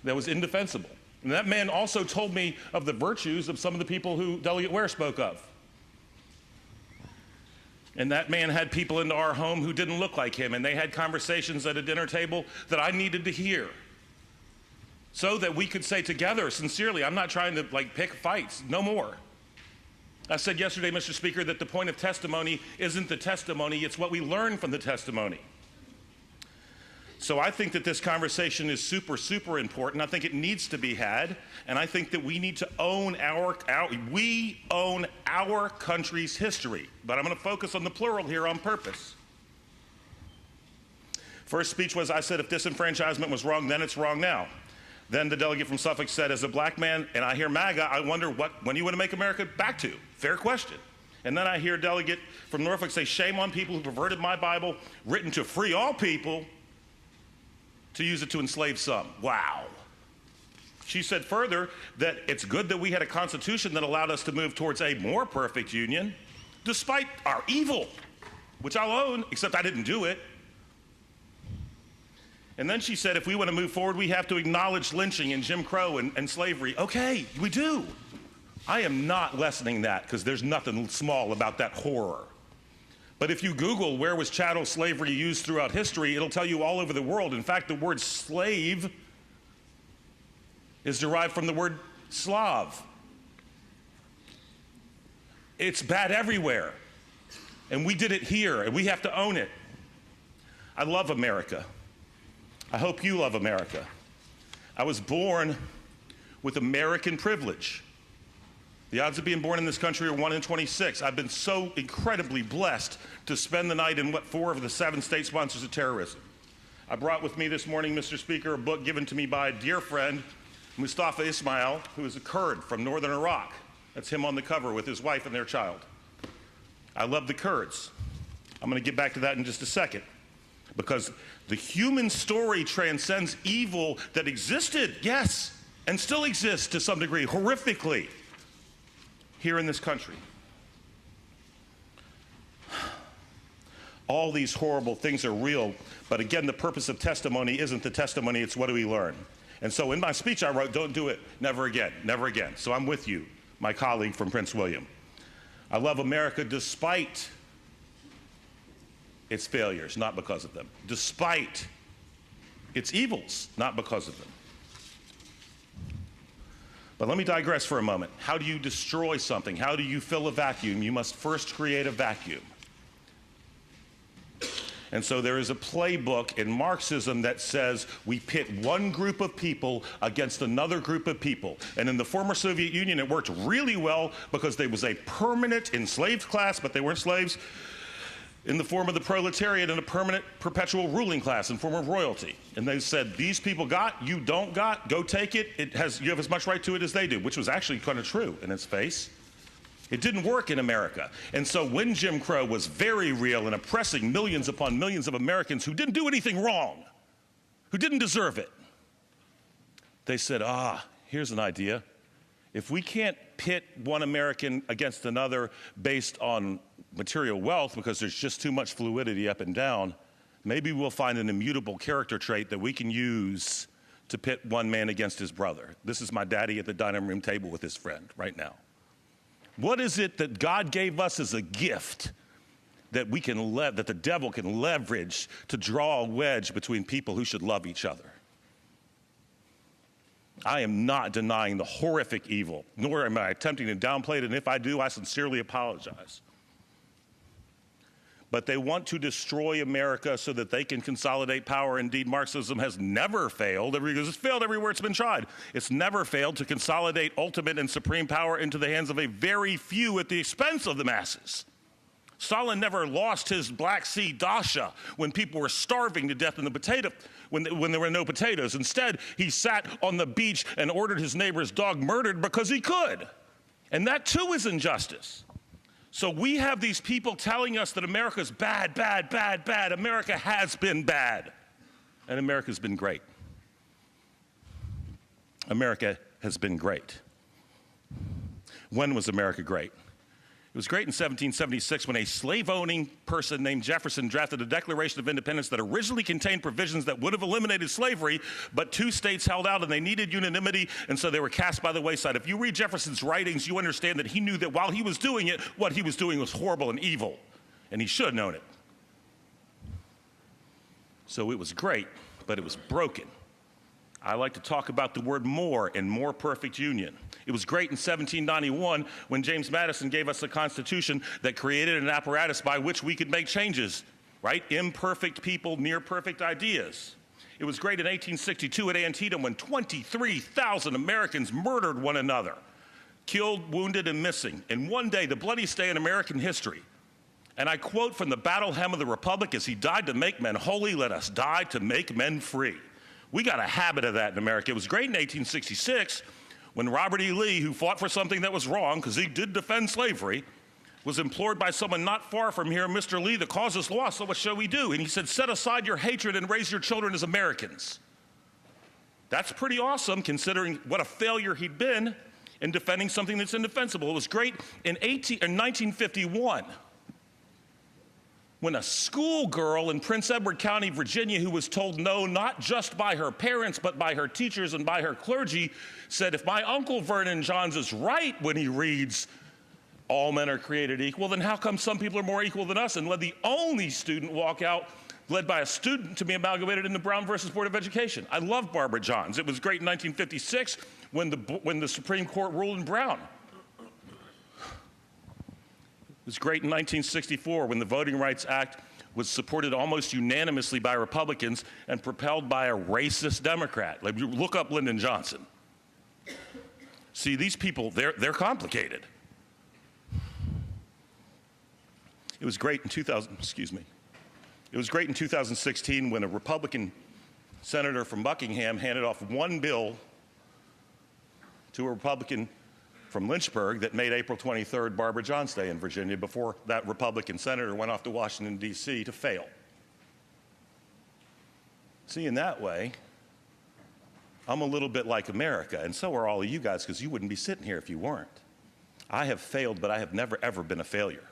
that was indefensible. And that man also told me of the virtues of some of the people who Delegate Ware spoke of. And that man had people into our home who didn't look like him, and they had conversations at a dinner table that I needed to hear, so that we could say together, sincerely, I'm not trying to pick fights, no more. I said yesterday, Mr. Speaker, that the point of testimony isn't the testimony, it's what we learn from the testimony. So I think that this conversation is super, super important. I think it needs to be had, and I think that we need to own we own our country's history. But I'm going to focus on the plural here on purpose. First speech was, I said, if disenfranchisement was wrong, then it's wrong now. Then the delegate from Suffolk said, as a black man, and I hear MAGA, I wonder when you want to make America back to? Fair question. And then I hear a delegate from Norfolk say, shame on people who perverted my Bible, written to free all people, to use it to enslave some. Wow. She said further that it's good that we had a constitution that allowed us to move towards a more perfect union, despite our evil, which I'll own, except I didn't do it. And then she said if we want to move forward, we have to acknowledge lynching and Jim Crow and slavery. Okay, we do. I am not lessening that, because there's nothing small about that horror. But if you Google where was chattel slavery used throughout history, it'll tell you all over the world. In fact, the word slave is derived from the word Slav. It's bad everywhere. And we did it here, and we have to own it. I love America. I hope you love America. I was born with American privilege. The odds of being born in this country are 1 in 26. I've been so incredibly blessed to spend the night in 4 of the 7 state sponsors of terrorism. I brought with me this morning, Mr. Speaker, a book given to me by a dear friend, Mustafa Ismail, who is a Kurd from northern Iraq. That's him on the cover with his wife and their child. I love the Kurds. I'm going to get back to that in just a second, because the human story transcends evil that existed, yes, and still exists to some degree, horrifically, here in this country. All these horrible things are real, but again, the purpose of testimony isn't the testimony, it's what do we learn. And so in my speech I wrote, don't do it, never again, never again. So I'm with you, my colleague from Prince William. I love America despite its failures, not because of them. Despite its evils, not because of them. But let me digress for a moment. How do you destroy something? How do you fill a vacuum? You must first create a vacuum. And so there is a playbook in Marxism that says we pit one group of people against another group of people. And in the former Soviet Union, it worked really well because there was a permanent enslaved class, but they weren't slaves, in the form of the proletariat, and a permanent perpetual ruling class in form of royalty. And they said, these people got, you don't got, go take it. You have as much right to it as they do, which was actually kind of true in its face. It didn't work in America. And so when Jim Crow was very real and oppressing millions upon millions of Americans who didn't do anything wrong, who didn't deserve it, they said, here's an idea. If we can't pit one American against another based on material wealth because there's just too much fluidity up and down, maybe we'll find an immutable character trait that we can use to pit one man against his brother. This is my daddy at the dining room table with his friend right now. What is it that God gave us as a gift that we can that the devil can leverage to draw a wedge between people who should love each other? I am not denying the horrific evil, nor am I attempting to downplay it, and if I do, I sincerely apologize. But they want to destroy America so that they can consolidate power. Indeed, Marxism has never failed, because it's failed everywhere it's been tried. It's never failed to consolidate ultimate and supreme power into the hands of a very few at the expense of the masses. Stalin never lost his Black Sea Dasha when people were starving to death in the potato, when there were no potatoes. Instead, he sat on the beach and ordered his neighbor's dog murdered because he could. And that too is injustice. So we have these people telling us that America's bad, bad, bad, bad. America has been bad, and America's been great. America has been great. When was America great? It was great in 1776 when a slave-owning person named Jefferson drafted a Declaration of Independence that originally contained provisions that would have eliminated slavery, but 2 states held out and they needed unanimity, and so they were cast by the wayside. If you read Jefferson's writings, you understand that he knew that while he was doing it, what he was doing was horrible and evil, and he should have known it. So it was great, but it was broken. I like to talk about the word more and more perfect union. It was great in 1791 when James Madison gave us a Constitution that created an apparatus by which we could make changes, right? Imperfect people, near perfect ideas. It was great in 1862 at Antietam when 23,000 Americans murdered one another, killed, wounded, and missing. In one day, the bloodiest day in American history. And I quote from the battle hymn of the Republic, "As he died to make men holy, let us die to make men free." We got a habit of that in America. It was great in 1866 when Robert E. Lee, who fought for something that was wrong, because he did defend slavery, was implored by someone not far from here, "Mr. Lee, the cause is lost, so what shall we do?" And he said, "Set aside your hatred and raise your children as Americans." That's pretty awesome, considering what a failure he'd been in defending something that's indefensible. It was great in 1951 when a schoolgirl in Prince Edward County, Virginia, who was told no not just by her parents but by her teachers and by her clergy, said, "If my Uncle Vernon Johns is right when he reads all men are created equal, then how come some people are more equal than us?" and led the only student walkout led by a student to be amalgamated into Brown versus Board of Education. I love Barbara Johns. It was great in 1956 when the Supreme Court ruled in Brown. It was great in 1964 when the Voting Rights Act was supported almost unanimously by Republicans and propelled by a racist Democrat. Like, look up Lyndon Johnson. See, these people, they're complicated. It was great in 2016 when a Republican senator from Buckingham handed off one bill to a Republican from Lynchburg that made April 23rd Barbara Johns Day in Virginia before that Republican senator went off to Washington, D.C. to fail. See, in that way, I'm a little bit like America, and so are all of you guys, because you wouldn't be sitting here if you weren't. I have failed, but I have never, ever been a failure.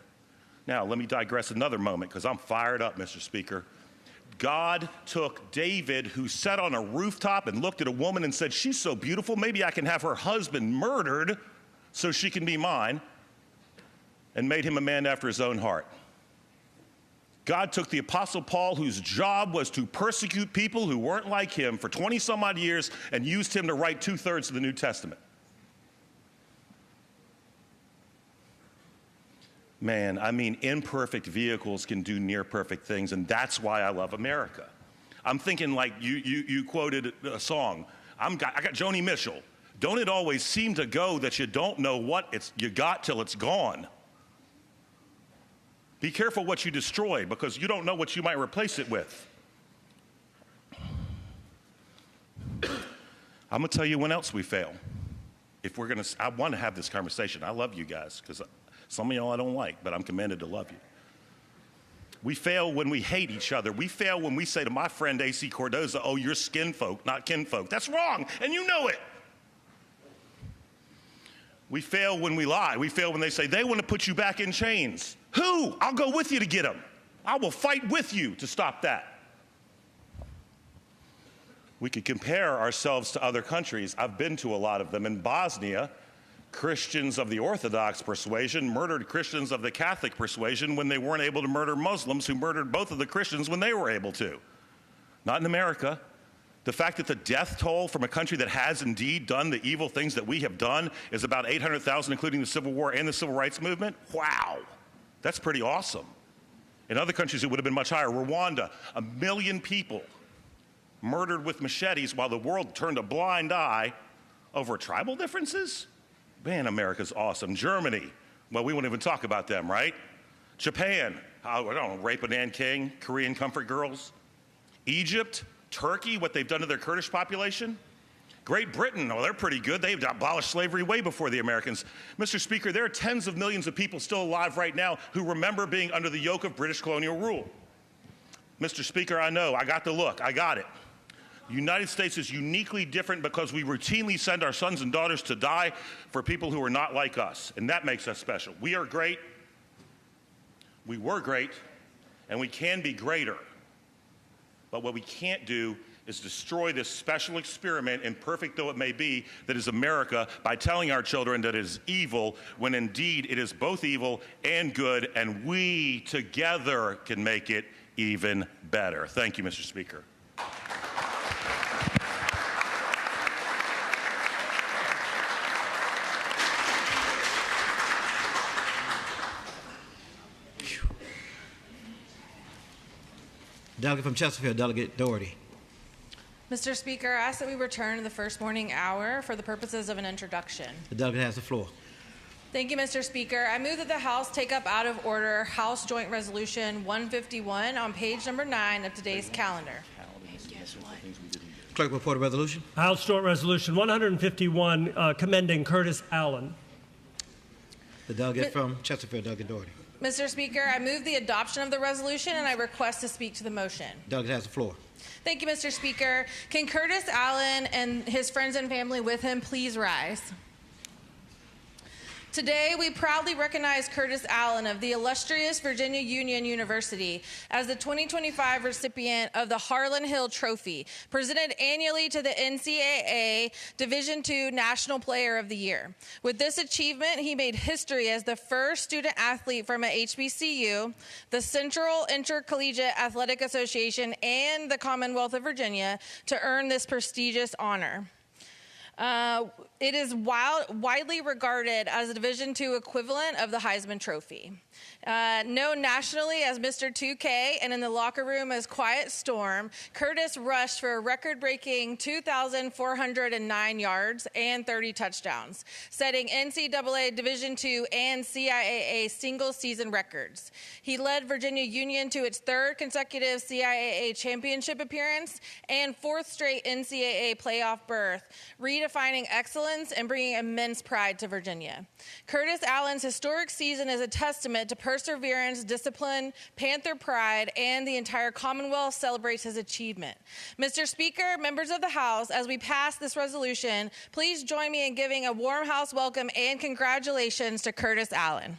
Now, let me digress another moment, because I'm fired up, Mr. Speaker. God took David, who sat on a rooftop and looked at a woman and said, "She's so beautiful, maybe I can have her husband murdered so she can be mine," and made him a man after his own heart. God took the Apostle Paul, whose job was to persecute people who weren't like him for 20-some-odd years, and used him to write 2/3 of the New Testament. Man, I mean, imperfect vehicles can do near-perfect things, and that's why I love America. I'm thinking like you quoted a song. I got Joni Mitchell. Don't it always seem to go that you don't know what you got till it's gone? Be careful what you destroy, because you don't know what you might replace it with. I'm going to tell you when else we fail. I want to have this conversation. I love you guys, because Some of y'all I don't like, but I'm commanded to love you. We fail when we hate each other. We fail when we say to my friend A.C. Cordoza, oh, you're skin folk, not kinfolk. That's wrong, and you know it. We fail when we lie. We fail when they say they want to put you back in chains. Who? I'll go with you to get them. I will fight with you to stop that. We could compare ourselves to other countries. I've been to a lot of them. In Bosnia, Christians of the Orthodox persuasion murdered Christians of the Catholic persuasion when they weren't able to murder Muslims who murdered both of the Christians when they were able to. Not in America. The fact that the death toll from a country that has indeed done the evil things that we have done is about 800,000, including the Civil War and the Civil Rights Movement. Wow, that's pretty awesome. In other countries, it would have been much higher. Rwanda, 1 million people murdered with machetes while the world turned a blind eye over tribal differences? Man, America's awesome. Germany, well, we won't even talk about them, right? Japan, I don't know, rape of Nanking, Korean comfort girls. Egypt, Turkey, what they've done to their Kurdish population. Great Britain, oh, they're pretty good. They've abolished slavery way before the Americans. Mr. Speaker, there are tens of millions of people still alive right now who remember being under the yoke of British colonial rule. Mr. Speaker, I know, I got the look, I got it. The United States is uniquely different because we routinely send our sons and daughters to die for people who are not like us, and that makes us special. We are great, we were great, and we can be greater. But what we can't do is destroy this special experiment, imperfect though it may be, that is America, by telling our children that it is evil, when indeed it is both evil and good, and we together can make it even better. Thank you, Mr. Speaker.
Delegate from Chesterfield, Delegate Doherty.
Mr. Speaker, I ask that we return to the first morning hour for the purposes of an introduction.
The delegate has the floor.
Thank you, Mr. Speaker. I move that the House take up out of order House Joint Resolution 151 on page number 9 of today's calendar.
Clerk, report a resolution.
House Joint Resolution 151 commending Curtis Allen.
The delegate from Chesterfield, Delegate Doherty.
Mr. Speaker, I move the adoption of the resolution and I request to speak to the motion.
Delegate has the floor.
Thank you, Mr. Speaker. Can Curtis Allen and his friends and family with him please rise? Today, we proudly recognize Curtis Allen of the illustrious Virginia Union University as the 2025 recipient of the Harlan Hill Trophy, presented annually to the NCAA Division II National Player of the Year. With this achievement, he made history as the first student athlete from a HBCU, the Central Intercollegiate Athletic Association, and the Commonwealth of Virginia to earn this prestigious honor. It is widely regarded as the Division II equivalent of the Heisman Trophy. Known nationally as Mr. 2K and in the locker room as Quiet Storm, Curtis rushed for a record-breaking 2,409 yards and 30 touchdowns, setting NCAA Division II and CIAA single-season records. He led Virginia Union to its third consecutive CIAA championship appearance and fourth straight NCAA playoff berth, redefining excellence and bringing immense pride to Virginia. Curtis Allen's historic season is a testament to perseverance, discipline, Panther pride, and the entire Commonwealth celebrates his achievement. Mr. Speaker, members of the House, as we pass this resolution, please join me in giving a warm House welcome and congratulations to Curtis Allen.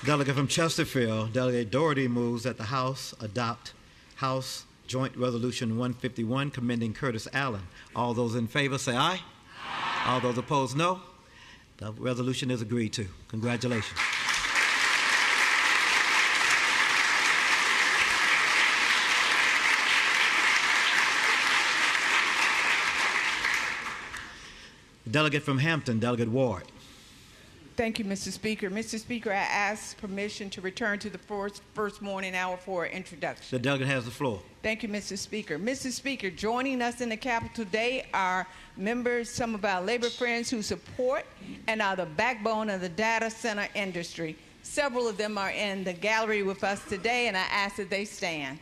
Delegate from Chesterfield, Delegate Doherty moves that the House adopt House Joint Resolution 151 commending Curtis Allen. All those in favor say aye. Aye. All those opposed, no. The resolution is agreed to. Congratulations. Delegate from Hampton, Delegate Ward.
Thank you, Mr. Speaker. Mr. Speaker, I ask permission to return to the first morning hour for introduction.
The delegate has the floor.
Thank you, Mr. Speaker. Mr. Speaker, joining us in the Capitol today are members, some of our labor friends who support and are the backbone of the data center industry. Several of them are in the gallery with us today, and I ask that they stand.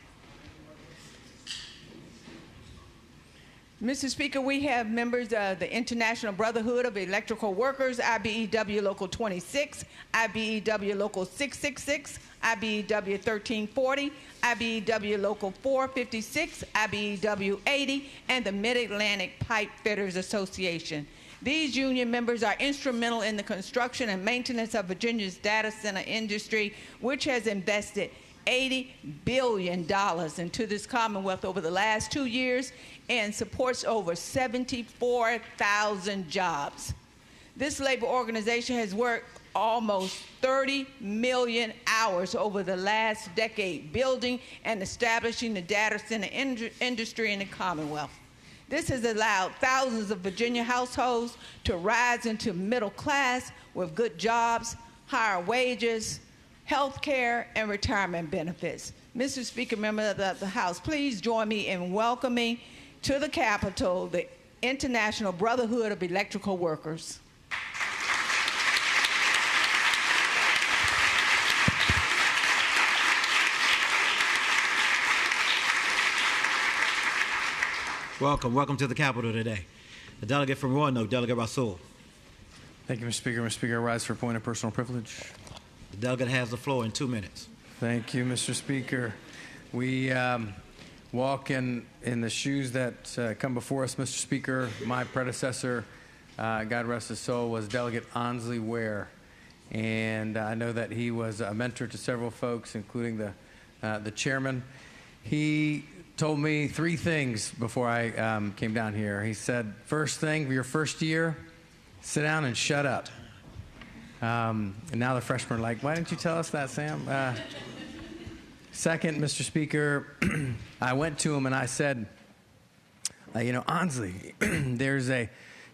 Mr. Speaker, we have members of the International Brotherhood of Electrical Workers, IBEW Local 26, IBEW Local 666, IBEW 1340, IBEW Local 456, IBEW 80, and the Mid-Atlantic Pipe Fitters Association. These union members are instrumental in the construction and maintenance of Virginia's data center industry, which has invested $80 billion into this Commonwealth over the last 2 years and supports over 74,000 jobs. This labor organization has worked almost 30 million hours over the last decade building and establishing the data center industry in the Commonwealth. This has allowed thousands of Virginia households to rise into middle class with good jobs, higher wages, health care, and retirement benefits. Mr. Speaker, members of the House, please join me in welcoming to the Capitol the International Brotherhood of Electrical Workers.
Welcome to the Capitol today. The delegate from Roanoke, Delegate Rasool.
Thank you, Mr. Speaker. Mr. Speaker, I rise for a point of personal privilege.
The delegate has the floor in 2 minutes.
Thank you, Mr. Speaker. We walk in the shoes that come before us, Mr. Speaker. My predecessor, God rest his soul, was Delegate Ansley Ware. And I know that he was a mentor to several folks, including the chairman. He told me 3 things before I came down here. He said, first thing, for your first year, sit down and shut up. And now the freshmen are like, why didn't you tell us that, Sam? Second, Mr. Speaker, I went to him and I said, Ansley, there's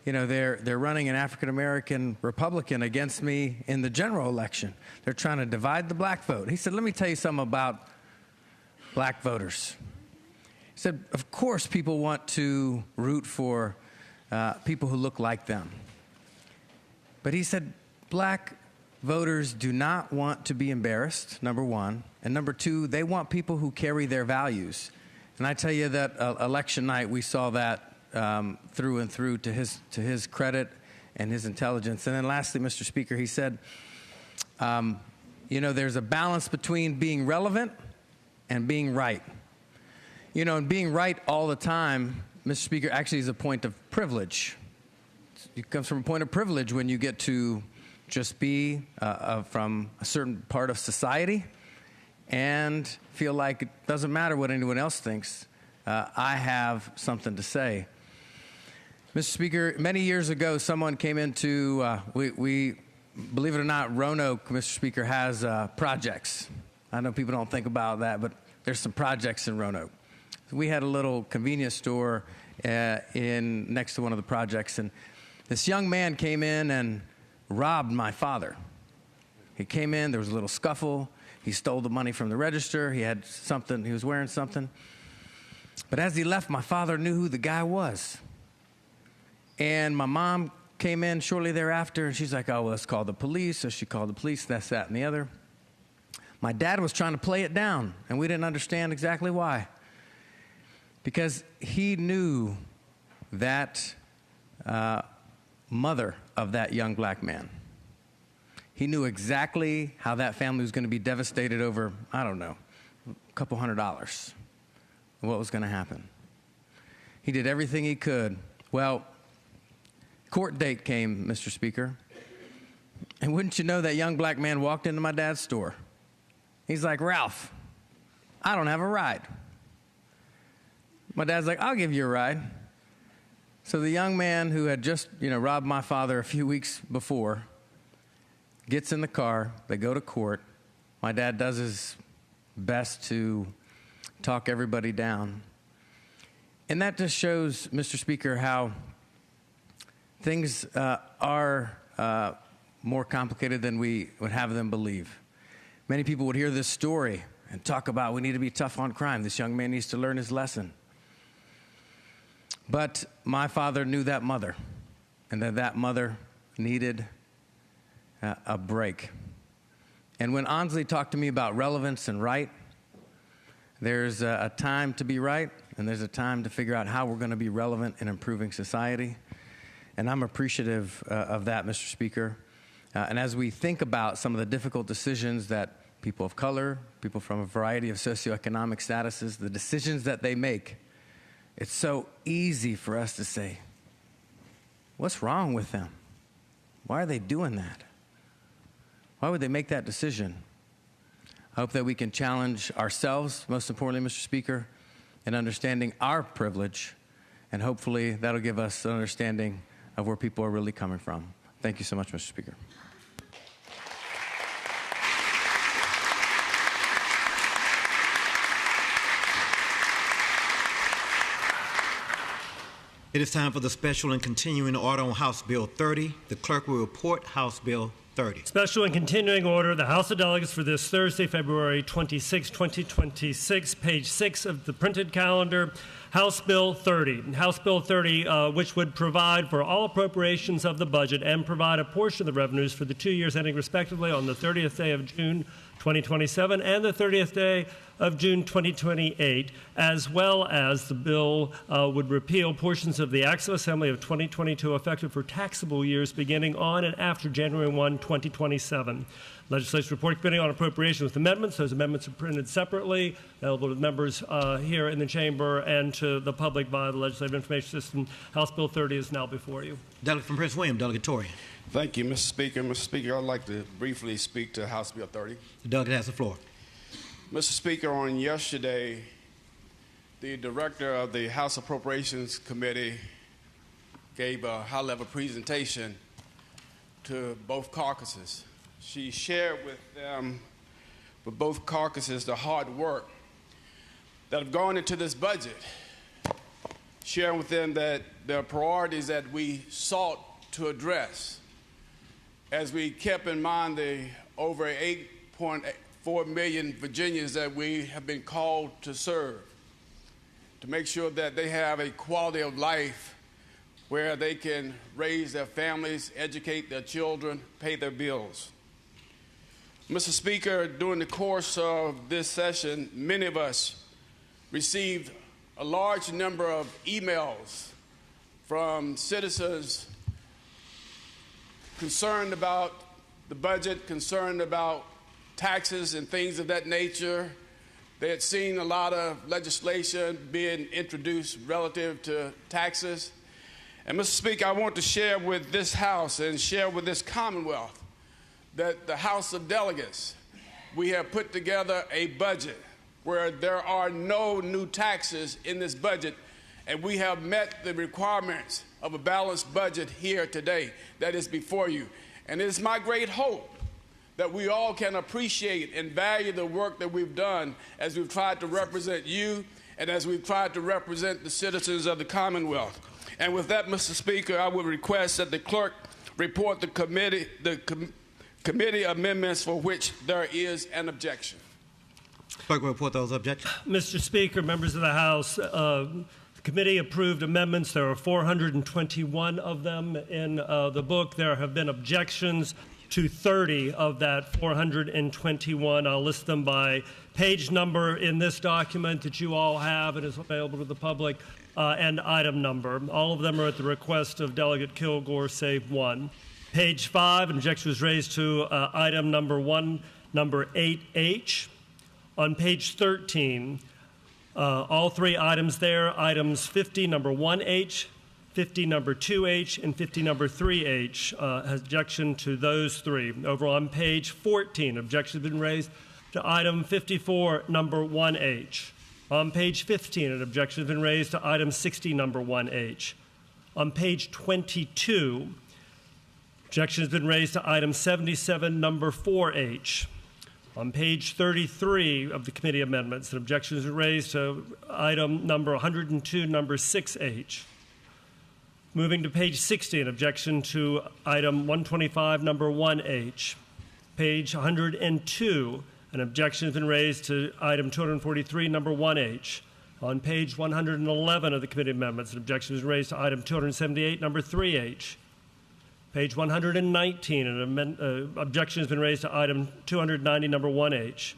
they're running an African-American Republican against me in the general election. They're trying to divide the black vote. He said, let me tell you something about black voters. He said, of course people want to root for people who look like them. But he said, black voters do not want to be embarrassed, number one. And number two, they want people who carry their values. And I tell you that election night, we saw that through and through to his credit and his intelligence. And then lastly, Mr. Speaker, he said, there's a balance between being relevant and being right. And being right all the time, Mr. Speaker, actually is a point of privilege. It comes from a point of privilege when you get to just be from a certain part of society and feel like it doesn't matter what anyone else thinks. I have something to say. Mr. Speaker, many years ago, someone came into, we believe it or not, Roanoke, Mr. Speaker, has projects. I know people don't think about that, but there's some projects in Roanoke. We had a little convenience store next to one of the projects, and this young man came in and robbed my father. He came in, there was a little scuffle. He stole the money from the register. He had something, he was wearing something. But as he left, my father knew who the guy was. And my mom came in shortly thereafter, and she's like, oh, well, let's call the police. So she called the police, this, that, and the other. My dad was trying to play it down, and we didn't understand exactly why. Because he knew that mother of that young black man. He knew exactly how that family was going to be devastated over, I don't know, a couple $100. What was going to happen. He did everything he could. Well, court date came, Mr. Speaker. And wouldn't you know, that young black man walked into my dad's store. He's like, Ralph, I don't have a ride. My dad's like, I'll give you a ride. So the young man who had just, robbed my father a few weeks before gets in the car. They go to court. My dad does his best to talk everybody down. And that just shows, Mr. Speaker, how things are more complicated than we would have them believe. Many people would hear this story and talk about we need to be tough on crime. This young man needs to learn his lesson. But my father knew that mother, and that mother needed a break. And when Ansley talked to me about relevance and right, there's a time to be right, and there's a time to figure out how we're going to be relevant in improving society. And I'm appreciative of that, Mr. Speaker. And as we think about some of the difficult decisions that people of color, people from a variety of socioeconomic statuses, the decisions that they make, it's so easy for us to say, what's wrong with them? Why are they doing that? Why would they make that decision? I hope that we can challenge ourselves, most importantly, Mr. Speaker, in understanding our privilege, and hopefully that'll give us an understanding of where people are really coming from. Thank you so much, Mr. Speaker.
It is time for the special and continuing order on House Bill 30. The clerk will report House Bill 30.
Special and continuing order, the House of Delegates for this Thursday, February 26, 2026, page 6 of the printed calendar, House Bill 30. House Bill 30, which would provide for all appropriations of the budget and provide a portion of the revenues for the 2 years ending respectively on the 30th day of June 2027 and the 30th day of June 2028, as well as the bill would repeal portions of the Acts of Assembly of 2022 effective for taxable years beginning on and after January 1, 2027. Legislation Report Committee on Appropriations with amendments. Those amendments are printed separately, available to members here in the chamber and to the public via the Legislative Information System. House Bill 30 is now before you.
Delegate from Prince William, Delegate Torrey.
Thank you, Mr. Speaker. Mr. Speaker, I'd like to briefly speak to House Bill 30.
The delegate has the floor.
Mr. Speaker, on yesterday, the director of the House Appropriations Committee gave a high-level presentation to both caucuses. She shared with them, with both caucuses, the hard work that have gone into this budget, sharing with them that there are priorities that we sought to address as we kept in mind the over 8.4 million Virginians that we have been called to serve, to make sure that they have a quality of life where they can raise their families, educate their children, pay their bills. Mr. Speaker, during the course of this session, many of us received a large number of emails from citizens concerned about the budget, concerned about taxes and things of that nature. They had seen a lot of legislation being introduced relative to taxes. And Mr. Speaker, I want to share with this House and share with this Commonwealth that the House of Delegates, we have put together a budget where there are no new taxes in this budget, and we have met the requirements of a balanced budget here today that is before you. And it is my great hope that we all can appreciate and value the work that we've done as we've tried to represent you and as we've tried to represent the citizens of the Commonwealth. And with that, Mr. Speaker, I would request that the clerk report the committee amendments for which there is an objection.
Clerk will report those objections.
Mr. Speaker, members of the House, the committee approved amendments. There are 421 of them in the book. There have been objections to 30 of that 421. I'll list them by page number in this document that you all have and is available to the public, and item number. All of them are at the request of Delegate Kilgore, save one. Page 5, an objection was raised to item number 1, number 8H. On page 13, all three items there, items 50, number 1H, 50, number 2H, and 50, number 3H, has objection to those three. Over on page 14, objection has been raised to item 54, number 1H. On page 15, an objection has been raised to item 60, number 1H. On page 22, objection has been raised to item 77, number 4H. On page 33 of the committee amendments, an objection is raised to item number 102, number 6H. Moving to page 60, an objection to item 125, number 1H. Page 102, an objection has been raised to item 243, number 1H. On page 111 of the committee amendments, an objection is raised to item 278, number 3H. Page 119, an objection has been raised to item 290, number 1H.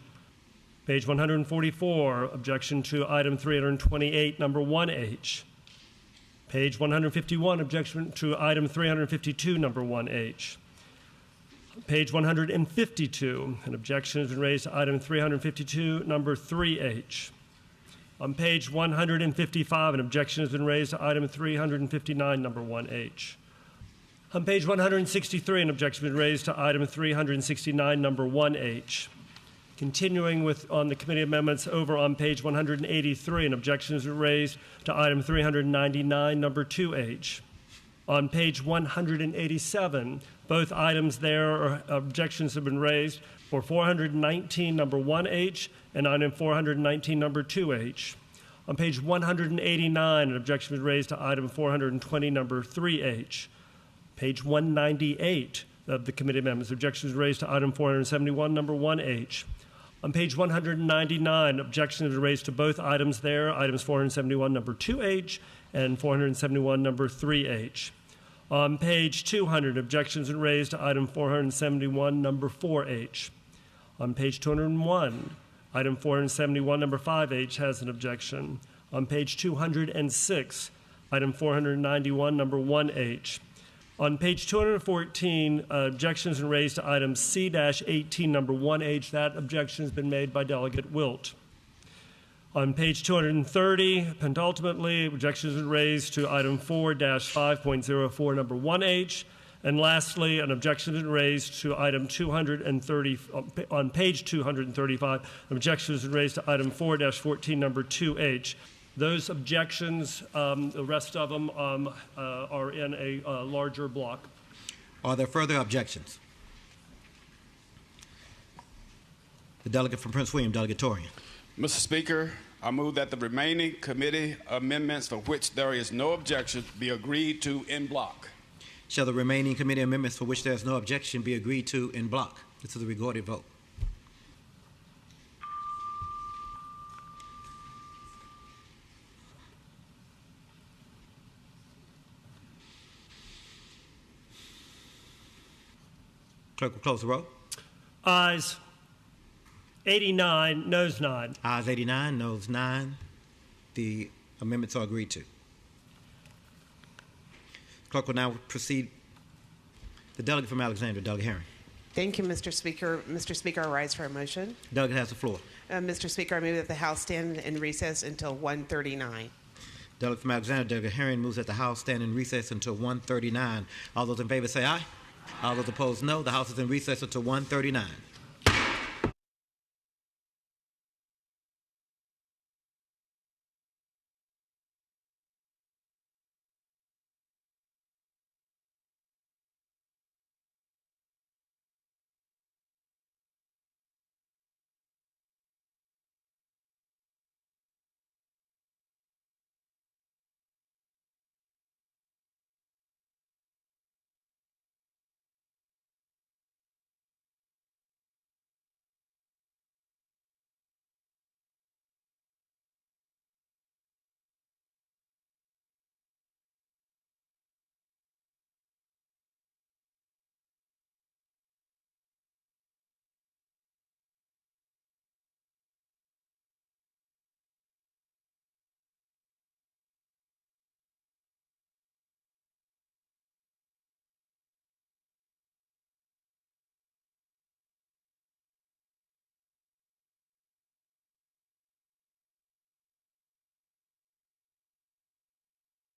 Page 144, objection to item 328, number 1H. Page 151, objection to item 352, number 1H. Page 152, an objection has been raised to item 352, number 3H. On page 155, an objection has been raised to item 359, number 1H. On page 163, an objection has been raised to item 369, number 1H. Continuing on the committee amendments over on page 183, an objection is raised to item 399, number 2H. On page 187, both items there, objections have been raised for 419, number 1H, and item 419, number 2H. On page 189, an objection was raised to item 420, number 3H. Page 198 of the committee amendments, objection was raised to item 471, number 1H. On page 199, objections were raised to both items there, items 471, number 2H, and 471, number 3H. On page 200, objections were raised to item 471, number 4H. On page 201, item 471, number 5H has an objection. On page 206, item 491, number 1H. On page 214, objections are raised to item C-18, number 1H. That objection has been made by Delegate Wilt. On page 230, penultimately, objections are raised to item 4-5.04, number 1H. And lastly, an objection is raised to item 230, on page 235, an objection is raised to item 4-14, number 2H. Those objections, the rest of them are in a larger block.
Are there further objections? The delegate from Prince William, Delegate Torian.
Mr. Speaker, I move that the remaining committee amendments for which there is no objection be agreed to in block.
Shall the remaining committee amendments for which there is no objection be agreed to in block? This is a recorded vote. Clerk will close the roll.
Ayes 89, noes 9.
Ayes 89, noes 9. The amendments are agreed to. Clerk will now proceed. The delegate from Alexandria, Delegate Herring.
Thank you, Mr. Speaker. Mr. Speaker, I rise for a motion.
Delegate has the floor.
Mr. Speaker, I move that the House stand in recess until 1:39.
Delegate from Alexandria, Delegate Herring, moves that the House stand in recess until 1:39. All those in favor say aye. All those opposed, no. The House is in recess until 1:39.